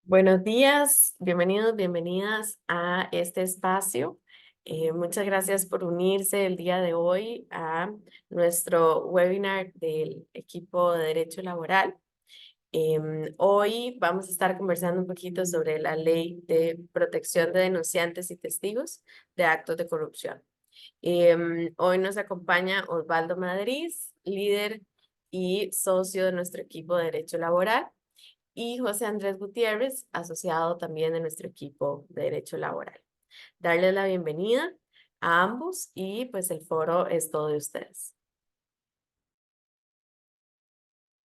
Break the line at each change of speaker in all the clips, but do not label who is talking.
Buenos días, bienvenidos, bienvenidas a este espacio. Muchas gracias por unirse el día de hoy a nuestro webinar del equipo de Derecho Laboral. Hoy vamos a estar conversando un poquito sobre la Ley de Protección de Denunciantes y Testigos de Actos de Corrupción. Hoy nos acompaña Osvaldo Madrid, líder y socio de nuestro equipo de Derecho Laboral, y José Andrés Gutiérrez, asociado también de nuestro equipo de Derecho Laboral. Darles la bienvenida a ambos y pues el foro es todo de ustedes.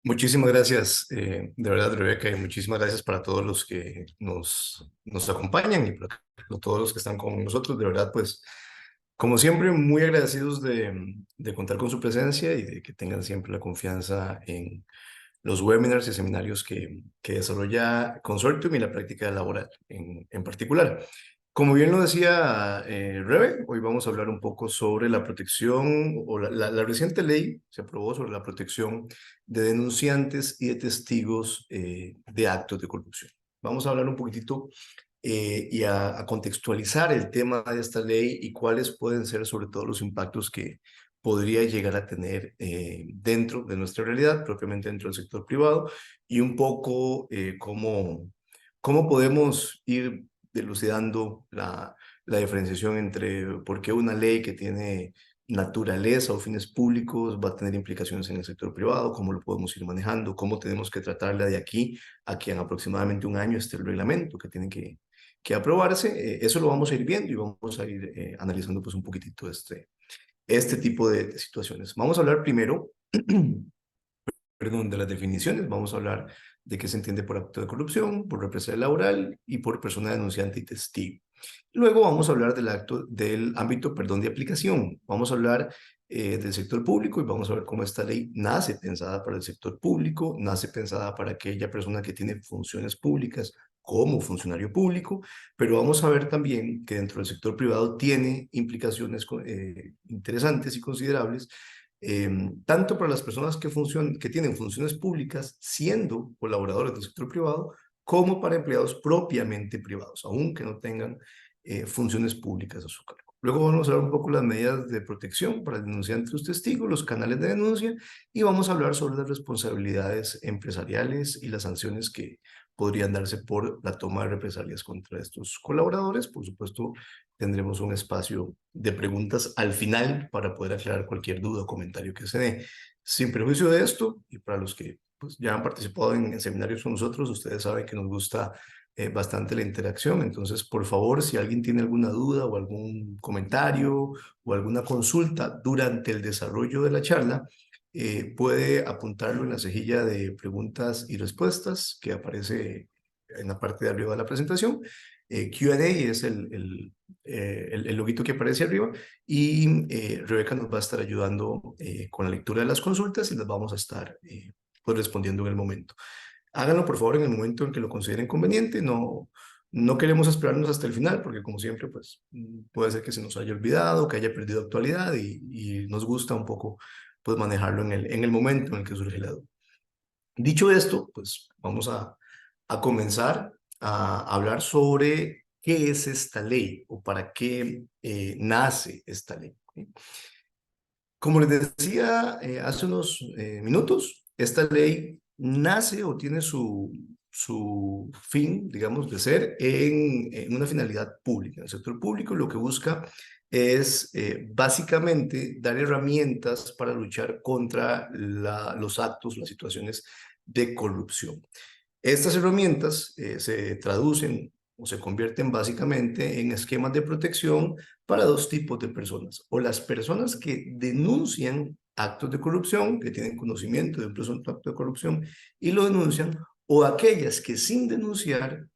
Muchísimas gracias, de verdad, Rebeca, y muchísimas gracias para todos los que nos acompañan y para todos los que están con nosotros. De verdad, pues, como siempre, muy agradecidos de contar con su presencia y de que tengan siempre la confianza en los webinars y seminarios que desarrolla Consortium y la práctica laboral en particular. Como bien lo decía Rebe, hoy vamos a hablar un poco sobre la protección o la reciente ley se aprobó sobre la protección de denunciantes y de testigos de actos de corrupción. Vamos a hablar un poquitito y a contextualizar el tema de esta ley y cuáles pueden ser sobre todo los impactos que podría llegar a tener dentro de nuestra realidad, propiamente dentro del sector privado, y un poco cómo podemos ir dilucidando la diferenciación entre por qué una ley que tiene naturaleza o fines públicos va a tener implicaciones en el sector privado, cómo lo podemos ir manejando, cómo tenemos que tratarla de aquí a que en aproximadamente un año esté el reglamento que tiene que aprobarse. Eso lo vamos a ir viendo y vamos a ir analizando pues un poquitito este tipo de situaciones. Vamos a hablar primero perdón, de las definiciones. Vamos a hablar de qué se entiende por acto de corrupción, por represalia laboral y por persona denunciante y testigo. Luego vamos a hablar del ámbito, perdón, de aplicación. Vamos a hablar del sector público y vamos a ver cómo esta ley nace pensada para el sector público, nace pensada para aquella persona que tiene funciones públicas como funcionario público, pero vamos a ver también que dentro del sector privado tiene implicaciones interesantes y considerables tanto para las personas que tienen funciones públicas siendo colaboradores del sector privado, como para empleados propiamente privados, aunque no tengan funciones públicas a su cargo. Luego vamos a hablar un poco de las medidas de protección para el denunciante y los testigos, los canales de denuncia, y vamos a hablar sobre las responsabilidades empresariales y las sanciones que podrían darse por la toma de represalias contra estos colaboradores. Por supuesto, tendremos un espacio de preguntas al final para poder aclarar cualquier duda o comentario que se dé. Sin perjuicio de esto, y para los que pues, ya han participado en seminarios con nosotros, ustedes saben que nos gusta bastante la interacción. Entonces, por favor, si alguien tiene alguna duda o algún comentario o alguna consulta durante el desarrollo de la charla, puede apuntarlo en la cejilla de preguntas y respuestas que aparece en la parte de arriba de la presentación. Q&A es el loguito que aparece arriba y Rebeca nos va a estar ayudando con la lectura de las consultas y las vamos a estar pues respondiendo en el momento. Háganlo por favor en el momento en que lo consideren conveniente, no queremos esperarnos hasta el final porque como siempre pues puede ser que se nos haya olvidado, que haya perdido actualidad y nos gusta un poco pues manejarlo en el momento en el que surge la duda. Dicho esto, pues vamos a comenzar a hablar sobre qué es esta ley o para qué nace esta ley. ¿Sí? Como les decía hace unos minutos, esta ley nace o tiene su fin, digamos, de ser en una finalidad pública. El sector público lo que busca es básicamente dar herramientas para luchar contra los actos, las situaciones de corrupción. Estas herramientas se traducen o se convierten básicamente en esquemas de protección para dos tipos de personas, o las personas que denuncian actos de corrupción, que tienen conocimiento de un presunto acto de corrupción y lo denuncian, o aquellas que sin denunciar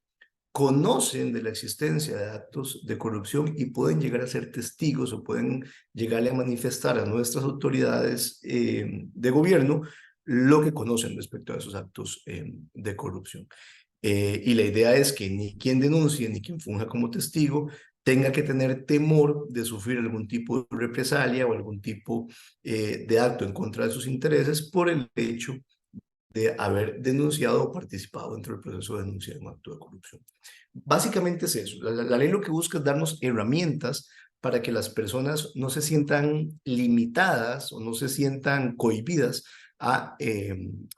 conocen de la existencia de actos de corrupción y pueden llegar a ser testigos o pueden llegarle a manifestar a nuestras autoridades de gobierno lo que conocen respecto a esos actos de corrupción. Y la idea es que ni quien denuncie ni quien funja como testigo tenga que tener temor de sufrir algún tipo de represalia o algún tipo de acto en contra de sus intereses por el hecho de haber denunciado o participado dentro del proceso de denuncia de un acto de corrupción. Básicamente es eso. La ley lo que busca es darnos herramientas para que las personas no se sientan limitadas o no se sientan cohibidas a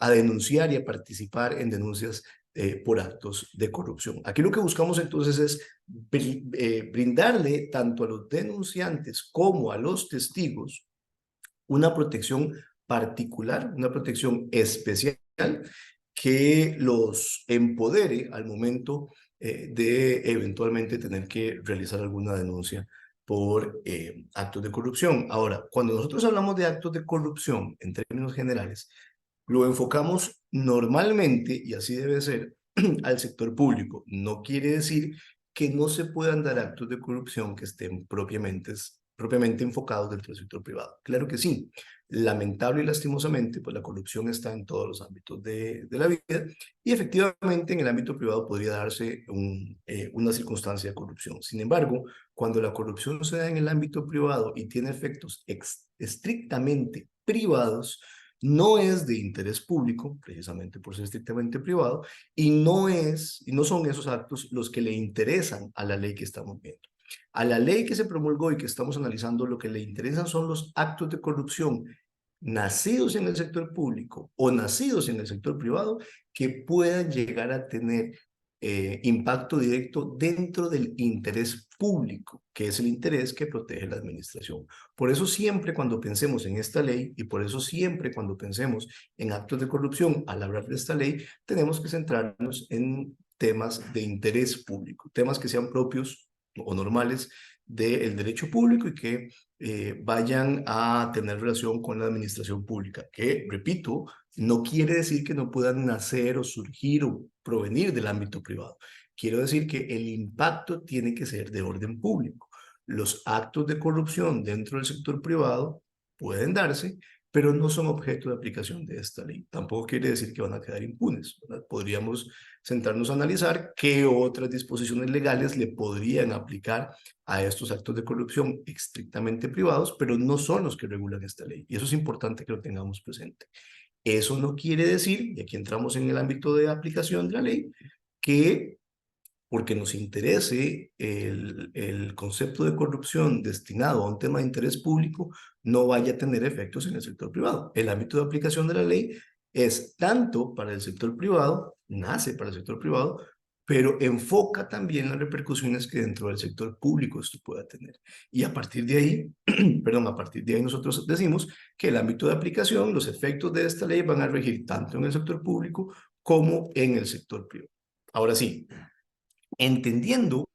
denunciar y a participar en denuncias por actos de corrupción. Aquí lo que buscamos entonces es brindarle tanto a los denunciantes como a los testigos una protección particular, una protección especial que los empodere al momento de eventualmente tener que realizar alguna denuncia por actos de corrupción. Ahora, cuando nosotros hablamos de actos de corrupción en términos generales, lo enfocamos normalmente, y así debe ser, al sector público. No quiere decir que no se puedan dar actos de corrupción que estén propiamente enfocados dentro del sector privado. Claro que sí. Lamentable y lastimosamente, pues la corrupción está en todos los ámbitos de la vida y efectivamente en el ámbito privado podría darse una circunstancia de corrupción. Sin embargo, cuando la corrupción se da en el ámbito privado y tiene efectos estrictamente privados, no es de interés público, precisamente por ser estrictamente privado, y no son esos actos los que le interesan a la ley que estamos viendo. A la ley que se promulgó y que estamos analizando, lo que le interesan son los actos de corrupción nacidos en el sector público o nacidos en el sector privado que puedan llegar a tener impacto directo dentro del interés público, que es el interés que protege la administración. Por eso siempre cuando pensemos en esta ley y por eso siempre cuando pensemos en actos de corrupción al hablar de esta ley, tenemos que centrarnos en temas de interés público, temas que sean propios o normales del derecho público y que vayan a tener relación con la administración pública, que, repito, no quiere decir que no puedan nacer o surgir o provenir del ámbito privado. Quiero decir que el impacto tiene que ser de orden público. Los actos de corrupción dentro del sector privado pueden darse, pero no son objeto de aplicación de esta ley. Tampoco quiere decir que van a quedar impunes, ¿verdad? Podríamos sentarnos a analizar qué otras disposiciones legales le podrían aplicar a estos actos de corrupción estrictamente privados, pero no son los que regulan esta ley. Y eso es importante que lo tengamos presente. Eso no quiere decir, y aquí entramos en el ámbito de aplicación de la ley, que porque nos interese el concepto de corrupción destinado a un tema de interés público, no vaya a tener efectos en el sector privado. El ámbito de aplicación de la ley es tanto para el sector privado, nace para el sector privado, pero enfoca también las repercusiones que dentro del sector público esto pueda tener. Y a partir de ahí, perdón, a partir de ahí nosotros decimos que el ámbito de aplicación, los efectos de esta ley van a regir tanto en el sector público como en el sector privado. Ahora sí, entendiendo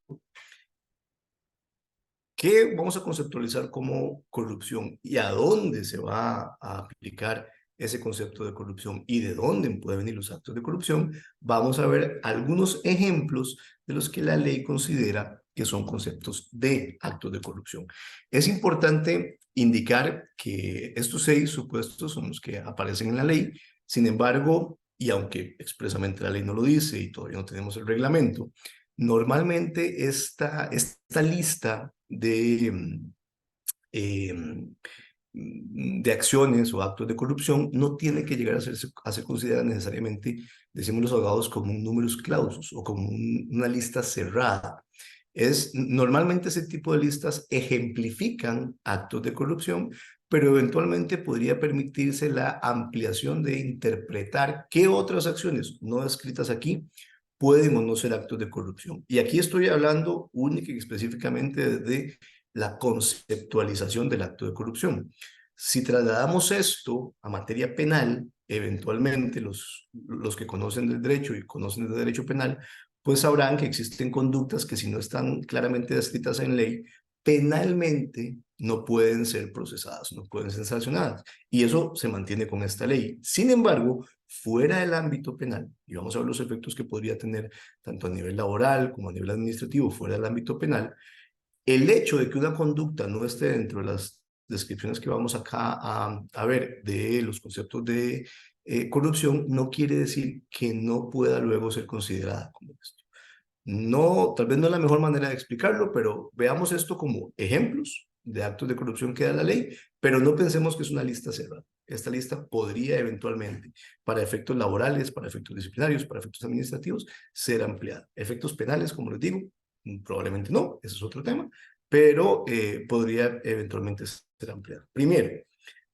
qué vamos a conceptualizar como corrupción y a dónde se va a aplicar ese concepto de corrupción y de dónde pueden venir los actos de corrupción, vamos a ver algunos ejemplos de los que la ley considera que son conceptos de actos de corrupción. Es importante indicar que estos 6 supuestos son los que aparecen en la ley, sin embargo, y aunque expresamente la ley no lo dice y todavía no tenemos el reglamento, normalmente esta lista eh, de acciones o actos de corrupción no tiene que llegar a ser considerada necesariamente, decimos los abogados, como un numerus clausus o como una lista cerrada. Normalmente ese tipo de listas ejemplifican actos de corrupción, pero eventualmente podría permitirse la ampliación de interpretar qué otras acciones no escritas aquí pueden o no ser actos de corrupción. Y aquí estoy hablando única y específicamente de la conceptualización del acto de corrupción. Si trasladamos esto a materia penal, eventualmente los que conocen del derecho y conocen del derecho penal, pues sabrán que existen conductas que si no están claramente descritas en ley, penalmente no pueden ser procesadas, no pueden ser sancionadas. Y eso se mantiene con esta ley. Sin embargo, fuera del ámbito penal, y vamos a ver los efectos que podría tener tanto a nivel laboral como a nivel administrativo fuera del ámbito penal, el hecho de que una conducta no esté dentro de las descripciones que vamos acá a ver de los conceptos de corrupción no quiere decir que no pueda luego ser considerada como esto. No, tal vez no es la mejor manera de explicarlo, pero veamos esto como ejemplos de actos de corrupción que da la ley, pero no pensemos que es una lista cerrada. Esta lista podría eventualmente, para efectos laborales, para efectos disciplinarios, para efectos administrativos, ser ampliada. Efectos penales, como les digo, probablemente no, ese es otro tema, pero podría eventualmente ser ampliada. Primero,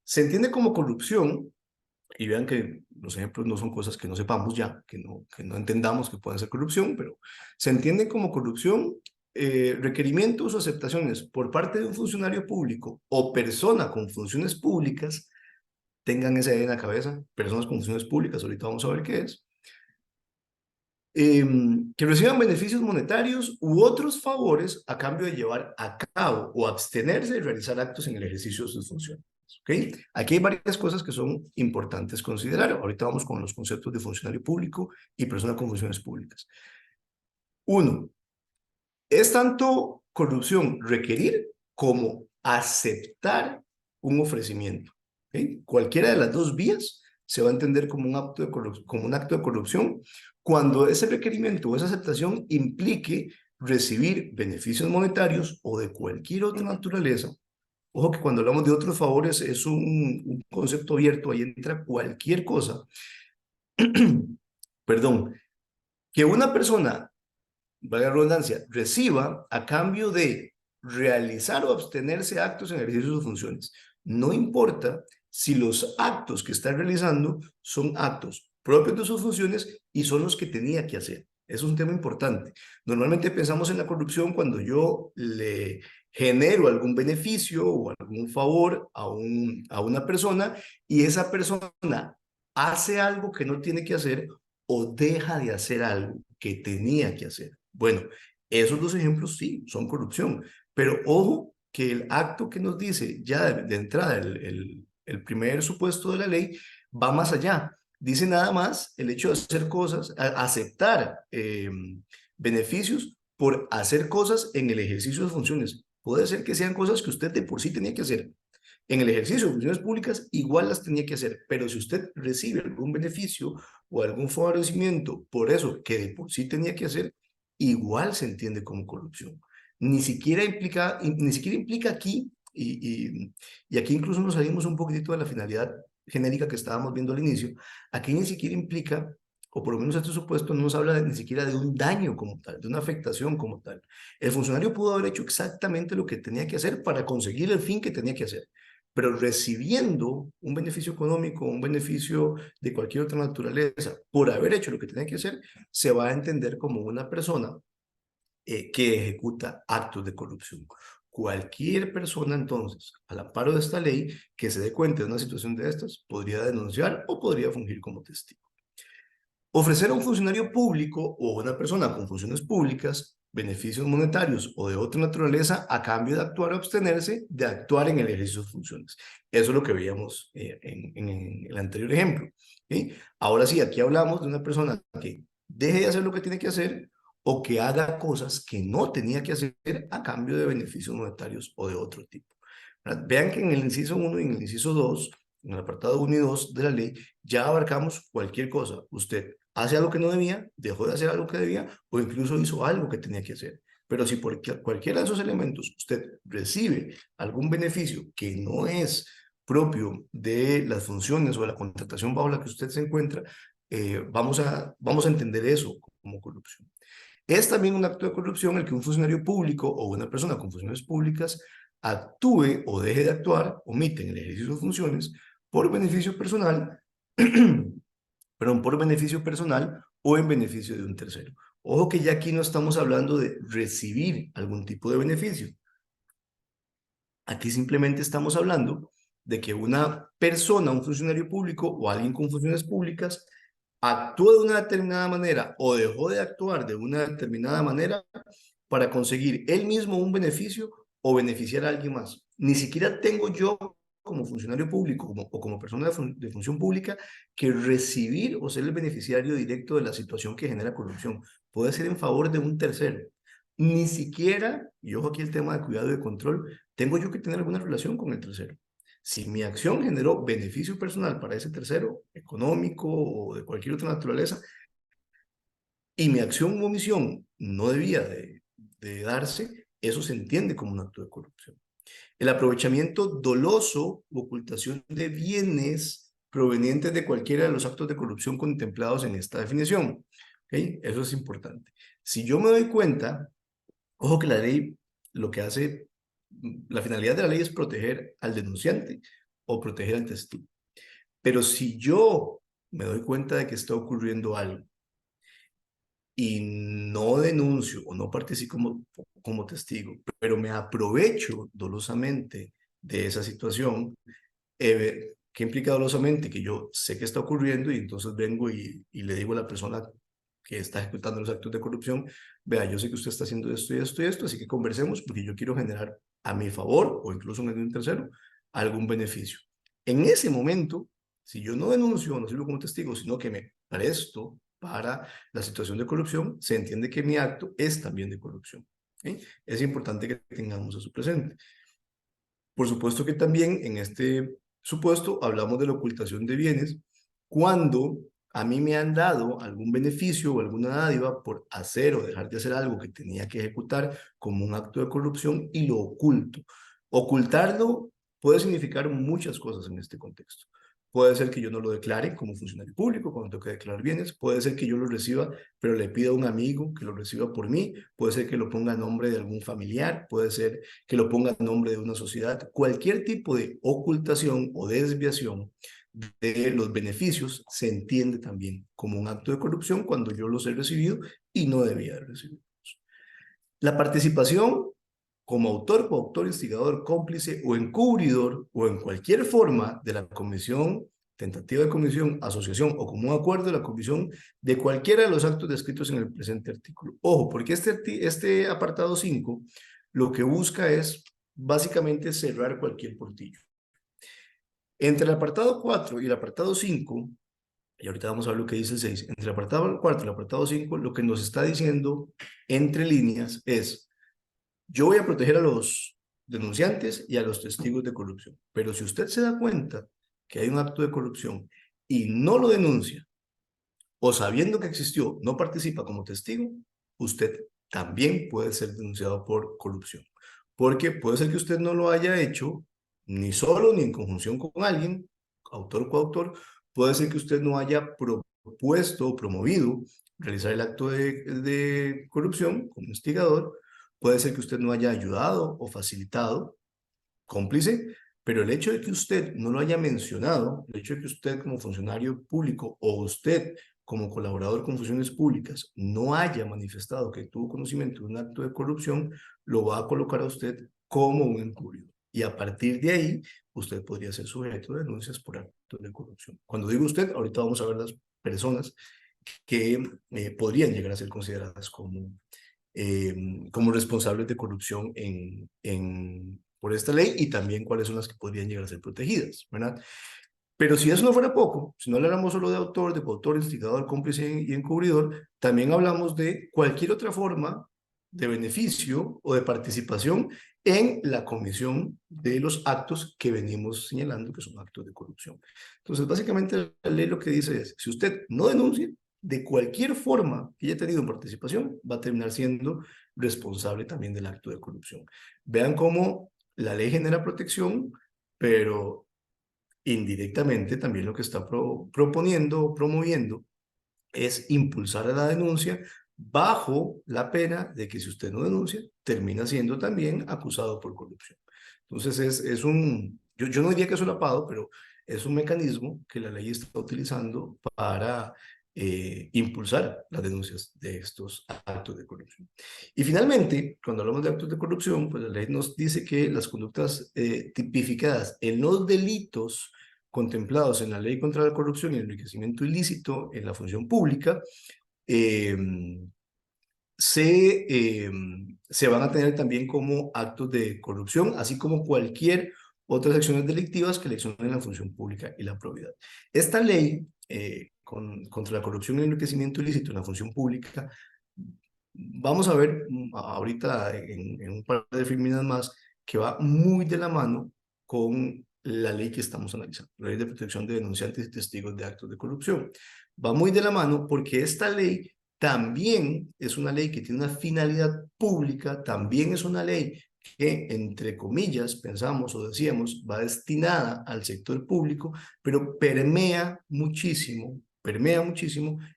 se entiende como corrupción, y vean que los ejemplos no son cosas que no sepamos ya, que no entendamos que pueden ser corrupción, pero se entiende como corrupción requerimientos o aceptaciones por parte de un funcionario público o persona con funciones públicas, tengan esa idea en la cabeza, personas con funciones públicas, ahorita vamos a ver qué es, que reciban beneficios monetarios u otros favores a cambio de llevar a cabo o abstenerse de realizar actos en el ejercicio de sus funciones. ¿Okay? Aquí hay varias cosas que son importantes considerar. Ahorita vamos con los conceptos de funcionario público y persona con funciones públicas. Uno, es tanto corrupción requerir como aceptar un ofrecimiento. ¿Okay? Cualquiera de las dos vías se va a entender como un acto de corrupción cuando ese requerimiento o esa aceptación implique recibir beneficios monetarios o de cualquier otra naturaleza. Ojo que cuando hablamos de otros favores es un concepto abierto, ahí entra cualquier cosa. Perdón, que una persona, valga la redundancia, reciba a cambio de realizar o abstenerse actos en ejercicio de sus funciones. No importa si los actos que está realizando son actos propios de sus funciones y son los que tenía que hacer. Eso es un tema importante. Normalmente pensamos en la corrupción cuando yo le genero algún beneficio o algún favor a una persona y esa persona hace algo que no tiene que hacer o deja de hacer algo que tenía que hacer. Bueno, esos dos ejemplos sí, son corrupción, pero ojo que el acto que nos dice ya de entrada el primer supuesto de la ley va más allá. Dice nada más el hecho de hacer cosas, aceptar beneficios por hacer cosas en el ejercicio de funciones. Puede ser que sean cosas que usted de por sí tenía que hacer. En el ejercicio de funciones públicas igual las tenía que hacer, pero si usted recibe algún beneficio o algún favorecimiento por eso que de por sí tenía que hacer, igual se entiende como corrupción. Ni siquiera implica aquí, y aquí incluso nos salimos un poquitito de la finalidad genérica que estábamos viendo al inicio, aquí ni siquiera implica, o por lo menos este supuesto no nos habla ni siquiera de un daño como tal, de una afectación como tal. El funcionario pudo haber hecho exactamente lo que tenía que hacer para conseguir el fin que tenía que hacer, pero recibiendo un beneficio económico, un beneficio de cualquier otra naturaleza, por haber hecho lo que tenía que hacer, se va a entender como una persona que ejecuta actos de corrupción. Cualquier persona, entonces, al amparo de esta ley, que se dé cuenta de una situación de estas, podría denunciar o podría fungir como testigo. Ofrecer a un funcionario público o a una persona con funciones públicas beneficios monetarios o de otra naturaleza a cambio de actuar o abstenerse de actuar en el ejercicio de funciones. Eso es lo que veíamos en el anterior ejemplo. ¿Sí? Ahora sí, aquí hablamos de una persona que deje de hacer lo que tiene que hacer o que haga cosas que no tenía que hacer a cambio de beneficios monetarios o de otro tipo. ¿Verdad? Vean que en el inciso 1 y en el inciso 2, en el apartado 1 y 2 de la ley, ya abarcamos cualquier cosa. Usted hace algo que no debía, dejó de hacer algo que debía o incluso hizo algo que tenía que hacer. Pero si por cualquiera de esos elementos usted recibe algún beneficio que no es propio de las funciones o de la contratación bajo la que usted se encuentra, vamos a entender eso como corrupción. Es también un acto de corrupción el que un funcionario público o una persona con funciones públicas actúe o deje de actuar, omite en el ejercicio de funciones por beneficio personal, perdón, por beneficio personal o en beneficio de un tercero. Ojo que ya aquí no estamos hablando de recibir algún tipo de beneficio. Aquí simplemente estamos hablando de que una persona, un funcionario público o alguien con funciones públicas actuó de una determinada manera o dejó de actuar de una determinada manera para conseguir él mismo un beneficio o beneficiar a alguien más. Ni siquiera tengo yo como funcionario público o como persona de función pública que recibir o ser el beneficiario directo de la situación que genera corrupción. Puede ser en favor de un tercero. Ni siquiera, y ojo aquí el tema de cuidado y de control, tengo yo que tener alguna relación con el tercero. Si mi acción generó beneficio personal para ese tercero, económico o de cualquier otra naturaleza, y mi acción o omisión no debía de darse, eso se entiende como un acto de corrupción. El aprovechamiento doloso u ocultación de bienes provenientes de cualquiera de los actos de corrupción contemplados en esta definición. ¿Okay? Eso es importante. Si yo me doy cuenta, ojo que la ley lo que hace, la finalidad de la ley es proteger al denunciante o proteger al testigo. Pero si yo me doy cuenta de que está ocurriendo algo y no denuncio o no participo como testigo, pero me aprovecho dolosamente de esa situación, ¿qué implica dolosamente? Que yo sé que está ocurriendo y entonces vengo y le digo a la persona que está ejecutando los actos de corrupción, vea, yo sé que usted está haciendo esto y esto y esto, así que conversemos porque yo quiero generar a mi favor o incluso en un tercero algún beneficio. En ese momento, si yo no denuncio o no sirvo como testigo, sino que me presto para la situación de corrupción, se entiende que mi acto es también de corrupción. ¿Sí? Es importante que tengamos eso presente. Por supuesto que también en este supuesto hablamos de la ocultación de bienes cuando a mí me han dado algún beneficio o alguna dádiva por hacer o dejar de hacer algo que tenía que ejecutar como un acto de corrupción y lo oculto. Ocultarlo puede significar muchas cosas en este contexto. Puede ser que yo no lo declare como funcionario público cuando tengo que declarar bienes. Puede ser que yo lo reciba, pero le pida a un amigo que lo reciba por mí. Puede ser que lo ponga a nombre de algún familiar. Puede ser que lo ponga a nombre de una sociedad. Cualquier tipo de ocultación o desviación de los beneficios se entiende también como un acto de corrupción cuando yo los he recibido y no debía haber recibido. La participación como autor, coautor, instigador, cómplice o encubridor o en cualquier forma de la comisión, tentativa de comisión, asociación o común acuerdo de la comisión de cualquiera de los actos descritos en el presente artículo. Ojo, porque este apartado 5 lo que busca es básicamente cerrar cualquier portillo. Entre el apartado 4 y el apartado 5, y ahorita vamos a ver lo que dice el 6, entre el apartado 4 y el apartado 5, lo que nos está diciendo entre líneas es: yo voy a proteger a los denunciantes y a los testigos de corrupción, pero si usted se da cuenta que hay un acto de corrupción y no lo denuncia, o sabiendo que existió, no participa como testigo, usted también puede ser denunciado por corrupción. Porque puede ser que usted no lo haya hecho ni solo ni en conjunción con alguien, autor o coautor, puede ser que usted no haya propuesto o promovido realizar el acto de corrupción como instigador, puede ser que usted no haya ayudado o facilitado, cómplice, pero el hecho de que usted no lo haya mencionado, el hecho de que usted como funcionario público o usted como colaborador con funciones públicas no haya manifestado que tuvo conocimiento de un acto de corrupción, lo va a colocar a usted como un encubridor. Y a partir de ahí, usted podría ser sujeto de denuncias por actos de corrupción. Cuando digo usted, ahorita vamos a ver las personas que podrían llegar a ser consideradas como responsables de corrupción por esta ley y también cuáles son las que podrían llegar a ser protegidas, ¿verdad? Pero si eso no fuera poco, si no habláramos solo de autor, de coautor, instigador, cómplice y encubridor, también hablamos de cualquier otra forma de beneficio o de participación en la comisión de los actos que venimos señalando que son actos de corrupción. Entonces, básicamente la ley lo que dice es, si usted no denuncia, de cualquier forma que haya tenido participación, va a terminar siendo responsable también del acto de corrupción. Vean cómo la ley genera protección, pero indirectamente también lo que está proponiendo o promoviendo es impulsar a la denuncia bajo la pena de que si usted no denuncia, termina siendo también acusado por corrupción. Entonces yo no diría que es solapado, pero es un mecanismo que la ley está utilizando para impulsar las denuncias de estos actos de corrupción. Y finalmente, cuando hablamos de actos de corrupción, pues la ley nos dice que las conductas tipificadas en los delitos contemplados en la ley contra la corrupción y el enriquecimiento ilícito en la función pública, eh, se van a tener también como actos de corrupción, así como cualquier otras acciones delictivas que lesionen la función pública y la probidad. Esta ley contra la corrupción y el enriquecimiento ilícito en la función pública, vamos a ver ahorita en un par de filminas más, que va muy de la mano con la ley que estamos analizando, la ley de protección de denunciantes y testigos de actos de corrupción. Va muy de la mano porque esta ley también es una ley que tiene una finalidad pública, también es una ley que, entre comillas, pensamos o decíamos, va destinada al sector público, pero permea muchísimo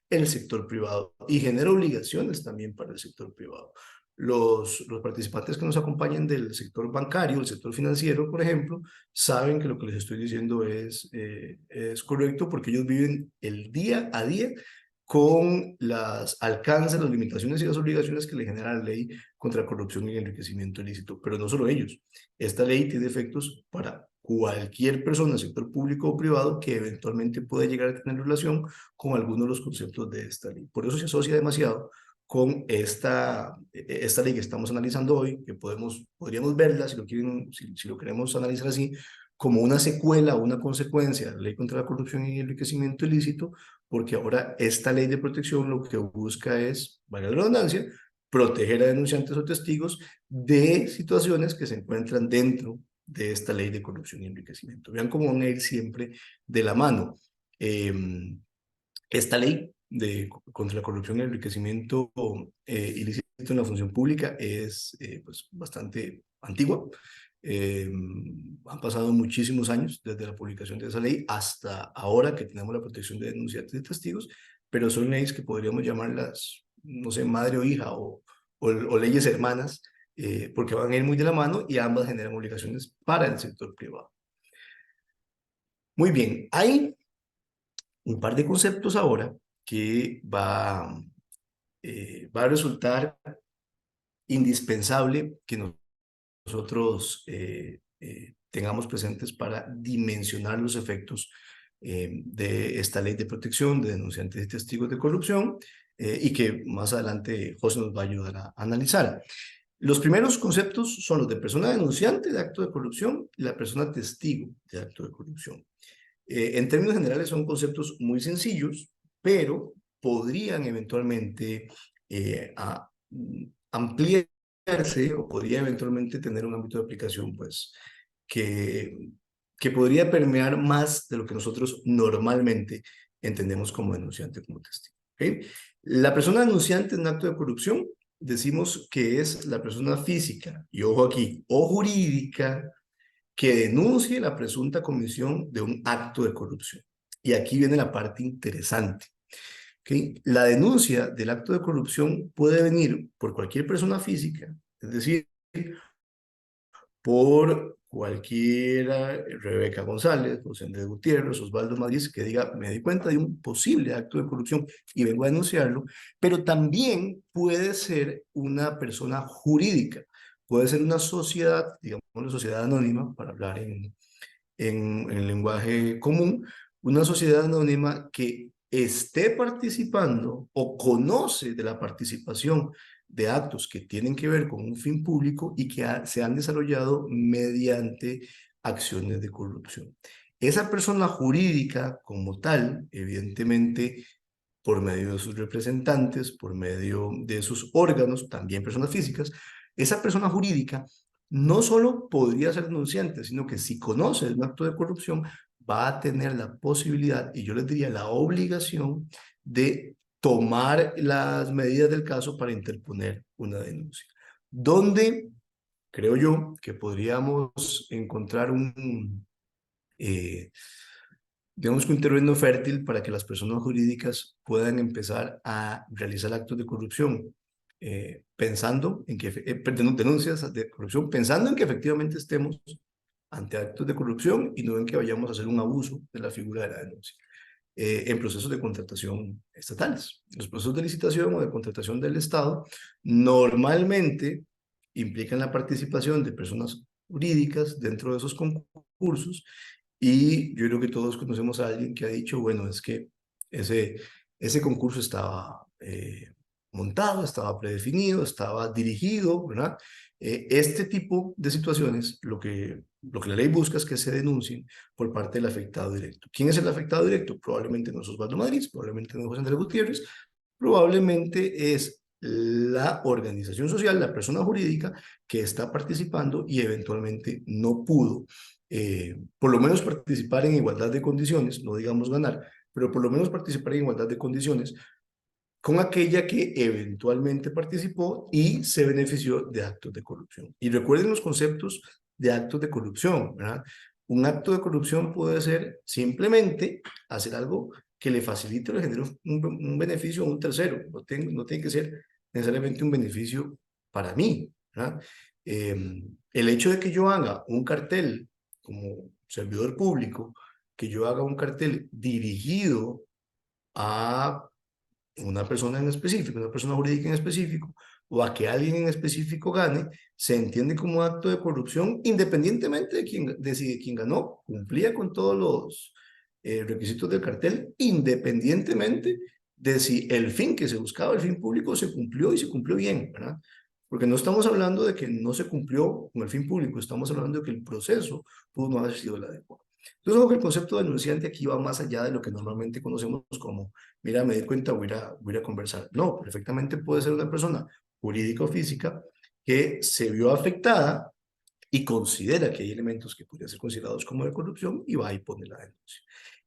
el sector privado y genera obligaciones también para el sector privado. Los participantes que nos acompañan del sector bancario, el sector financiero, por ejemplo, saben que lo que les estoy diciendo es correcto porque ellos viven el día a día con las alcances, las limitaciones y las obligaciones que le genera la ley contra la corrupción y enriquecimiento ilícito. Pero no solo ellos. Esta ley tiene efectos para cualquier persona, sector público o privado, que eventualmente pueda llegar a tener relación con algunos de los conceptos de esta ley. Por eso se asocia demasiado con esta ley que estamos analizando hoy, que podríamos verla, si lo quieren, si lo queremos analizar así, como una secuela o una consecuencia de la ley contra la corrupción y enriquecimiento ilícito, porque ahora esta ley de protección lo que busca es, valga la redundancia, proteger a denunciantes o testigos de situaciones que se encuentran dentro de esta ley de corrupción y enriquecimiento. Vean cómo van a ir siempre de la mano. Esta ley contra la corrupción y el enriquecimiento ilícito en la función pública es pues, bastante antigua. Han pasado muchísimos años desde la publicación de esa ley hasta ahora que tenemos la protección de denunciantes y testigos, pero son leyes que podríamos llamarlas, no sé, madre o hija o leyes hermanas, porque van a ir muy de la mano y ambas generan obligaciones para el sector privado. Muy bien, hay un par de conceptos ahora que va a resultar indispensable que nosotros tengamos presentes para dimensionar los efectos de esta ley de protección de denunciantes y testigos de corrupción y que más adelante José nos va a ayudar a analizar. Los primeros conceptos son los de persona denunciante de acto de corrupción y la persona testigo de acto de corrupción. En términos generales son conceptos muy sencillos, pero podrían eventualmente ampliarse o podría eventualmente tener un ámbito de aplicación pues, que, que podría permear más de lo que nosotros normalmente entendemos como denunciante, como testigo. ¿Okay? La persona denunciante en un acto de corrupción decimos que es la persona física, y ojo aquí, o jurídica, que denuncie la presunta comisión de un acto de corrupción. Y aquí viene la parte interesante. ¿Okay? La denuncia del acto de corrupción puede venir por cualquier persona física, es decir, por cualquiera, Rebeca González, José Andrés Gutiérrez, Osvaldo Madrid, que diga, me di cuenta de un posible acto de corrupción y vengo a denunciarlo, pero también puede ser una persona jurídica, puede ser una sociedad, digamos una sociedad anónima, para hablar en el lenguaje común, una sociedad anónima que esté participando o conoce de la participación de actos que tienen que ver con un fin público y que se han desarrollado mediante acciones de corrupción. Esa persona jurídica como tal, evidentemente, por medio de sus representantes, por medio de sus órganos, también personas físicas, esa persona jurídica no solo podría ser denunciante, sino que si conoce un acto de corrupción, va a tener la posibilidad, y yo les diría la obligación, de tomar las medidas del caso para interponer una denuncia. Donde creo yo que podríamos encontrar digamos que un terreno fértil para que las personas jurídicas puedan empezar a realizar actos de corrupción, pensando en que, denuncias de corrupción, pensando en que efectivamente estemos ante actos de corrupción y no en que vayamos a hacer un abuso de la figura de la denuncia. En procesos de contratación estatales. Los procesos de licitación o de contratación del Estado normalmente implican la participación de personas jurídicas dentro de esos concursos y yo creo que todos conocemos a alguien que ha dicho, bueno, es que ese concurso estaba montado, estaba predefinido, estaba dirigido, ¿verdad? Este tipo de situaciones, lo que la ley busca es que se denuncien por parte del afectado directo. ¿Quién es el afectado directo? Probablemente no es Osvaldo Madrid, probablemente no es José Andrés Gutiérrez, probablemente es la organización social, la persona jurídica que está participando y eventualmente no pudo, por lo menos participar en igualdad de condiciones, no digamos ganar, pero por lo menos participar en igualdad de condiciones con aquella que eventualmente participó y se benefició de actos de corrupción. Y recuerden los conceptos de actos de corrupción, ¿verdad? Un acto de corrupción puede ser simplemente hacer algo que le facilite o le genere un beneficio a un tercero. No tiene que ser necesariamente un beneficio para mí, ¿verdad? El hecho de que yo haga un cartel como servidor público, que yo haga un cartel dirigido a una persona en específico, una persona jurídica en específico, o a que alguien en específico gane, se entiende como acto de corrupción independientemente de si quien ganó cumplía con todos los requisitos del cartel, independientemente de si el fin que se buscaba, el fin público, se cumplió y se cumplió bien, ¿verdad? Porque no estamos hablando de que no se cumplió con el fin público, estamos hablando de que el proceso pudo no haber sido el adecuado. Entonces, creo que el concepto de denunciante aquí va más allá de lo que normalmente conocemos como, mira, me di cuenta, voy a ir a conversar. No, perfectamente puede ser una persona jurídica o física que se vio afectada y considera que hay elementos que podrían ser considerados como de corrupción y va y pone la denuncia.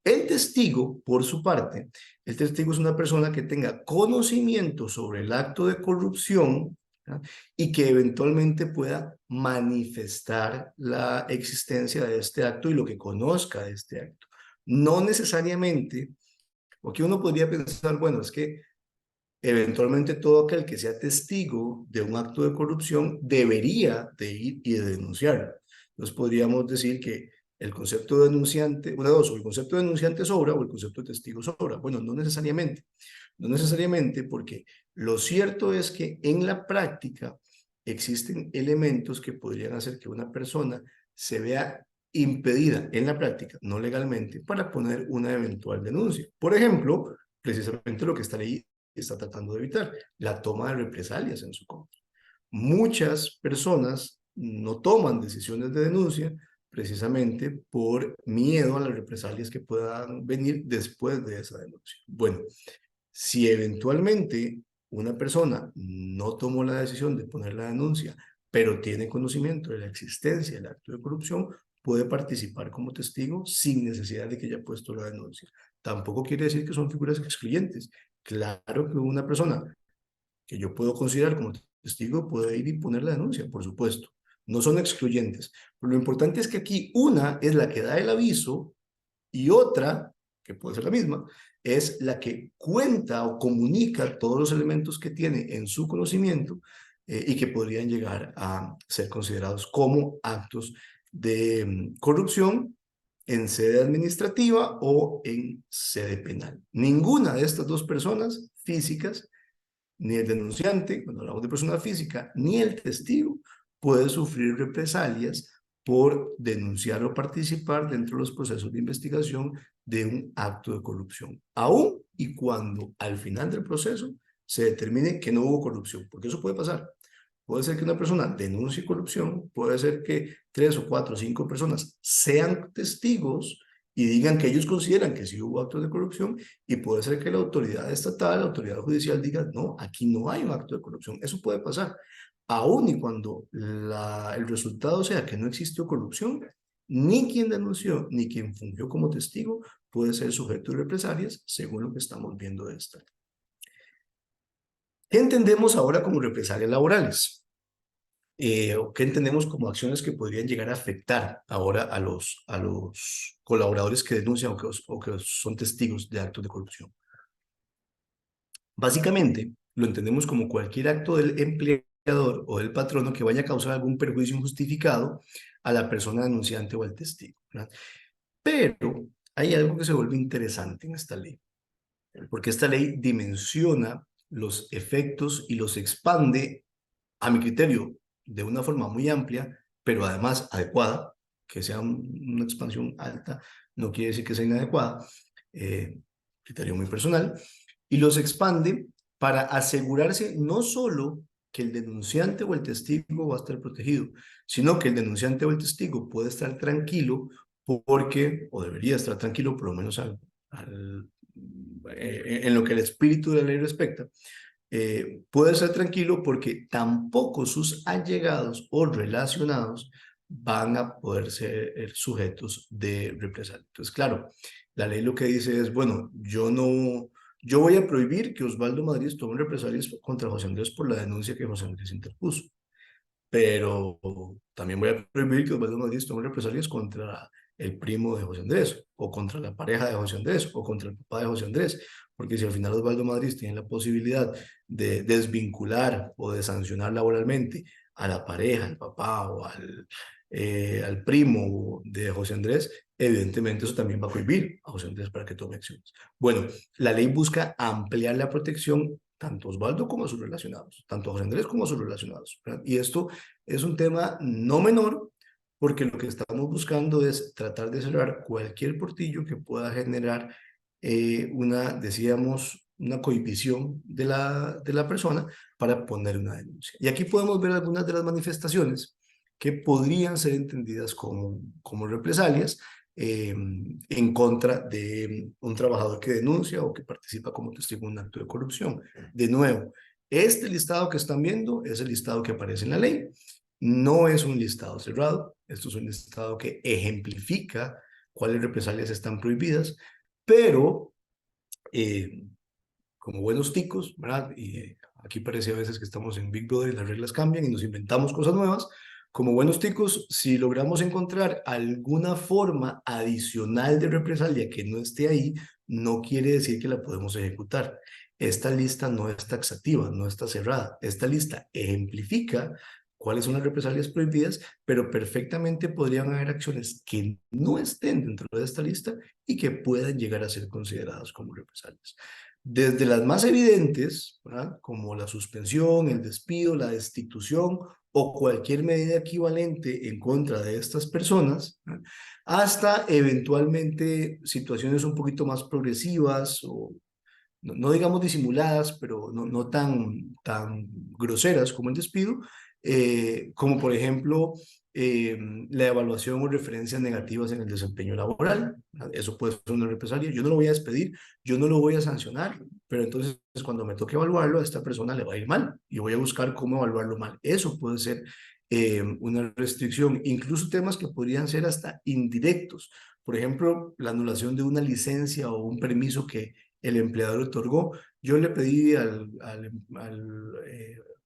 El testigo, por su parte, el testigo es una persona que tenga conocimiento sobre el acto de corrupción, ¿verdad? Y que eventualmente pueda manifestar la existencia de este acto y lo que conozca de este acto. No necesariamente, porque uno podría pensar, bueno, es que eventualmente todo aquel que sea testigo de un acto de corrupción debería de ir y de denunciarlo. Entonces podríamos decir que el concepto de denunciante, una de dos, o el concepto de denunciante sobra o el concepto de testigo sobra. Bueno, no necesariamente. No necesariamente porque lo cierto es que en la práctica existen elementos que podrían hacer que una persona se vea impedida en la práctica, no legalmente, para poner una eventual denuncia. Por ejemplo, precisamente lo que esta ley está tratando de evitar, la toma de represalias en su contra. Muchas personas no toman decisiones de denuncia precisamente por miedo a las represalias que puedan venir después de esa denuncia. Bueno, si eventualmente una persona no tomó la decisión de poner la denuncia, pero tiene conocimiento de la existencia del acto de corrupción, puede participar como testigo sin necesidad de que haya puesto la denuncia. Tampoco quiere decir que son figuras excluyentes. Claro que una persona que yo puedo considerar como testigo puede ir y poner la denuncia, por supuesto. No son excluyentes. Pero lo importante es que aquí una es la que da el aviso y otra, que puede ser la misma, es la que cuenta o comunica todos los elementos que tiene en su conocimiento y que podrían llegar a ser considerados como actos de corrupción en sede administrativa o en sede penal. Ninguna de estas dos personas físicas, ni el denunciante, cuando hablamos de persona física, ni el testigo puede sufrir represalias por denunciar o participar dentro de los procesos de investigación de un acto de corrupción, aun y cuando al final del proceso se determine que no hubo corrupción, porque eso puede pasar. Puede ser que una persona denuncie corrupción, puede ser que 3 o 4 o 5 personas sean testigos y digan que ellos consideran que sí hubo actos de corrupción, y puede ser que la autoridad estatal, la autoridad judicial diga, no, aquí no hay un acto de corrupción. Eso puede pasar. Aún y cuando el resultado sea que no existió corrupción, ni quien denunció ni quien fungió como testigo puede ser sujeto de represalias, según lo que estamos viendo de esta. ¿Qué entendemos ahora como represalias laborales? ¿O qué entendemos como acciones que podrían llegar a afectar ahora a los colaboradores que denuncian o que son testigos de actos de corrupción? Básicamente, lo entendemos como cualquier acto del empleador o del patrono que vaya a causar algún perjuicio injustificado a la persona denunciante o al testigo, ¿verdad? Pero hay algo que se vuelve interesante en esta ley, porque esta ley dimensiona los efectos y los expande, a mi criterio, de una forma muy amplia, pero además adecuada. Que sea una expansión alta no quiere decir que sea inadecuada, criterio muy personal, y los expande para asegurarse no solo que el denunciante o el testigo va a estar protegido, sino que el denunciante o el testigo puede estar tranquilo porque, o debería estar tranquilo, por lo menos en lo que el espíritu de la ley respecta, puede ser tranquilo porque tampoco sus allegados o relacionados van a poder ser sujetos de represalia. Entonces, claro, la ley lo que dice es, bueno, yo no Yo voy a prohibir que Osvaldo Madrid tome represalias contra José Andrés por la denuncia que José Andrés interpuso, pero también voy a prohibir que Osvaldo Madrid tome represalias contra el primo de José Andrés, o contra la pareja de José Andrés, o contra el papá de José Andrés, porque si al final Osvaldo Madrid tiene la posibilidad de desvincular o de sancionar laboralmente a la pareja, al papá o al primo de José Andrés, evidentemente eso también va a cohibir a José Andrés para que tome acciones. Bueno, la ley busca ampliar la protección tanto a Osvaldo como a sus relacionados, tanto a José Andrés como a sus relacionados, ¿verdad? Y esto es un tema no menor, porque lo que estamos buscando es tratar de cerrar cualquier portillo que pueda generar decíamos, una cohibición de la persona para poner una denuncia. Y aquí podemos ver algunas de las manifestaciones que podrían ser entendidas como represalias en contra de un trabajador que denuncia o que participa como testigo en un acto de corrupción. De nuevo, este listado que están viendo es el listado que aparece en la ley. No es un listado cerrado, esto es un listado que ejemplifica cuáles represalias están prohibidas, pero eh, como buenos ticos, ¿verdad? Y aquí parece a veces que estamos en Big Brother y las reglas cambian y nos inventamos cosas nuevas. Como buenos ticos, si logramos encontrar alguna forma adicional de represalia que no esté ahí, no quiere decir que la podemos ejecutar. Esta lista no es taxativa, no está cerrada. Esta lista ejemplifica cuáles son las represalias prohibidas, pero perfectamente podrían haber acciones que no estén dentro de esta lista y que puedan llegar a ser consideradas como represalias. Desde las más evidentes, ¿verdad? Como la suspensión, el despido, la destitución o cualquier medida equivalente en contra de estas personas, ¿verdad? Hasta eventualmente situaciones un poquito más progresivas o no digamos disimuladas, pero no tan groseras como el despido, como por ejemplo eh, la evaluación o referencias negativas en el desempeño laboral. Eso puede ser una represalia. Yo no lo voy a despedir, yo no lo voy a sancionar, pero entonces cuando me toque evaluarlo, a esta persona le va a ir mal y voy a buscar cómo evaluarlo mal. Eso puede ser una restricción, incluso temas que podrían ser hasta indirectos. Por ejemplo, la anulación de una licencia o un permiso que el empleador otorgó. Yo le pedí al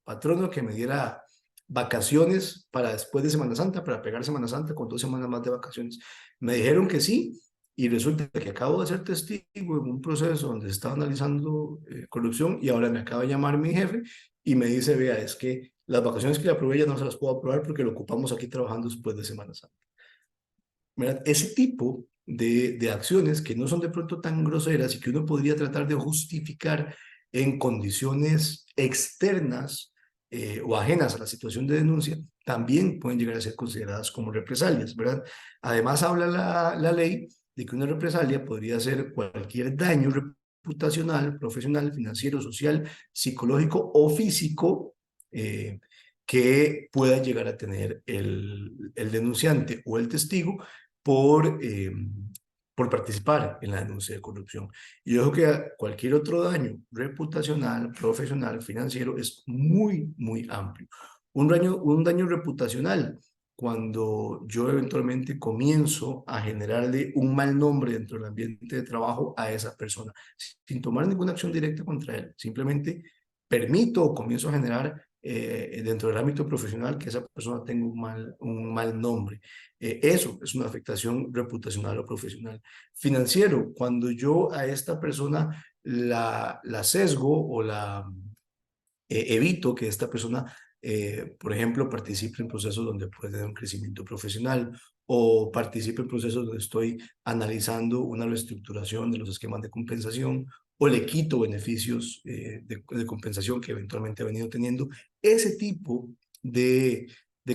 patrono que me diera vacaciones para después de Semana Santa, para pegar Semana Santa con 2 semanas más de vacaciones. Me dijeron que sí, y resulta que acabo de ser testigo en un proceso donde se estaba analizando corrupción y ahora me acaba de llamar mi jefe y me dice, vea, es que las vacaciones que le aprobé ya no se las puedo aprobar porque lo ocupamos aquí trabajando después de Semana Santa. ¿Verdad? Ese tipo de acciones que no son de pronto tan groseras y que uno podría tratar de justificar en condiciones externas o ajenas a la situación de denuncia, también pueden llegar a ser consideradas como represalias, ¿verdad? Además, habla la ley de que una represalia podría ser cualquier daño reputacional, profesional, financiero, social, psicológico o físico que pueda llegar a tener el denunciante o el testigo por, eh, por participar en la denuncia de corrupción. Y yo creo que cualquier otro daño reputacional, profesional, financiero es muy amplio. Un daño reputacional, cuando yo eventualmente comienzo a generarle un mal nombre dentro del ambiente de trabajo a esa persona, sin tomar ninguna acción directa contra él, simplemente permito o comienzo a generar dentro del ámbito profesional que esa persona tenga un mal nombre. Eso es una afectación reputacional o profesional. Financiero, cuando yo a esta persona la sesgo o evito que esta persona, por ejemplo, participe en procesos donde puede tener un crecimiento profesional o participe en procesos donde estoy analizando una reestructuración de los esquemas de compensación o le quito beneficios de compensación que eventualmente ha venido teniendo. Ese tipo de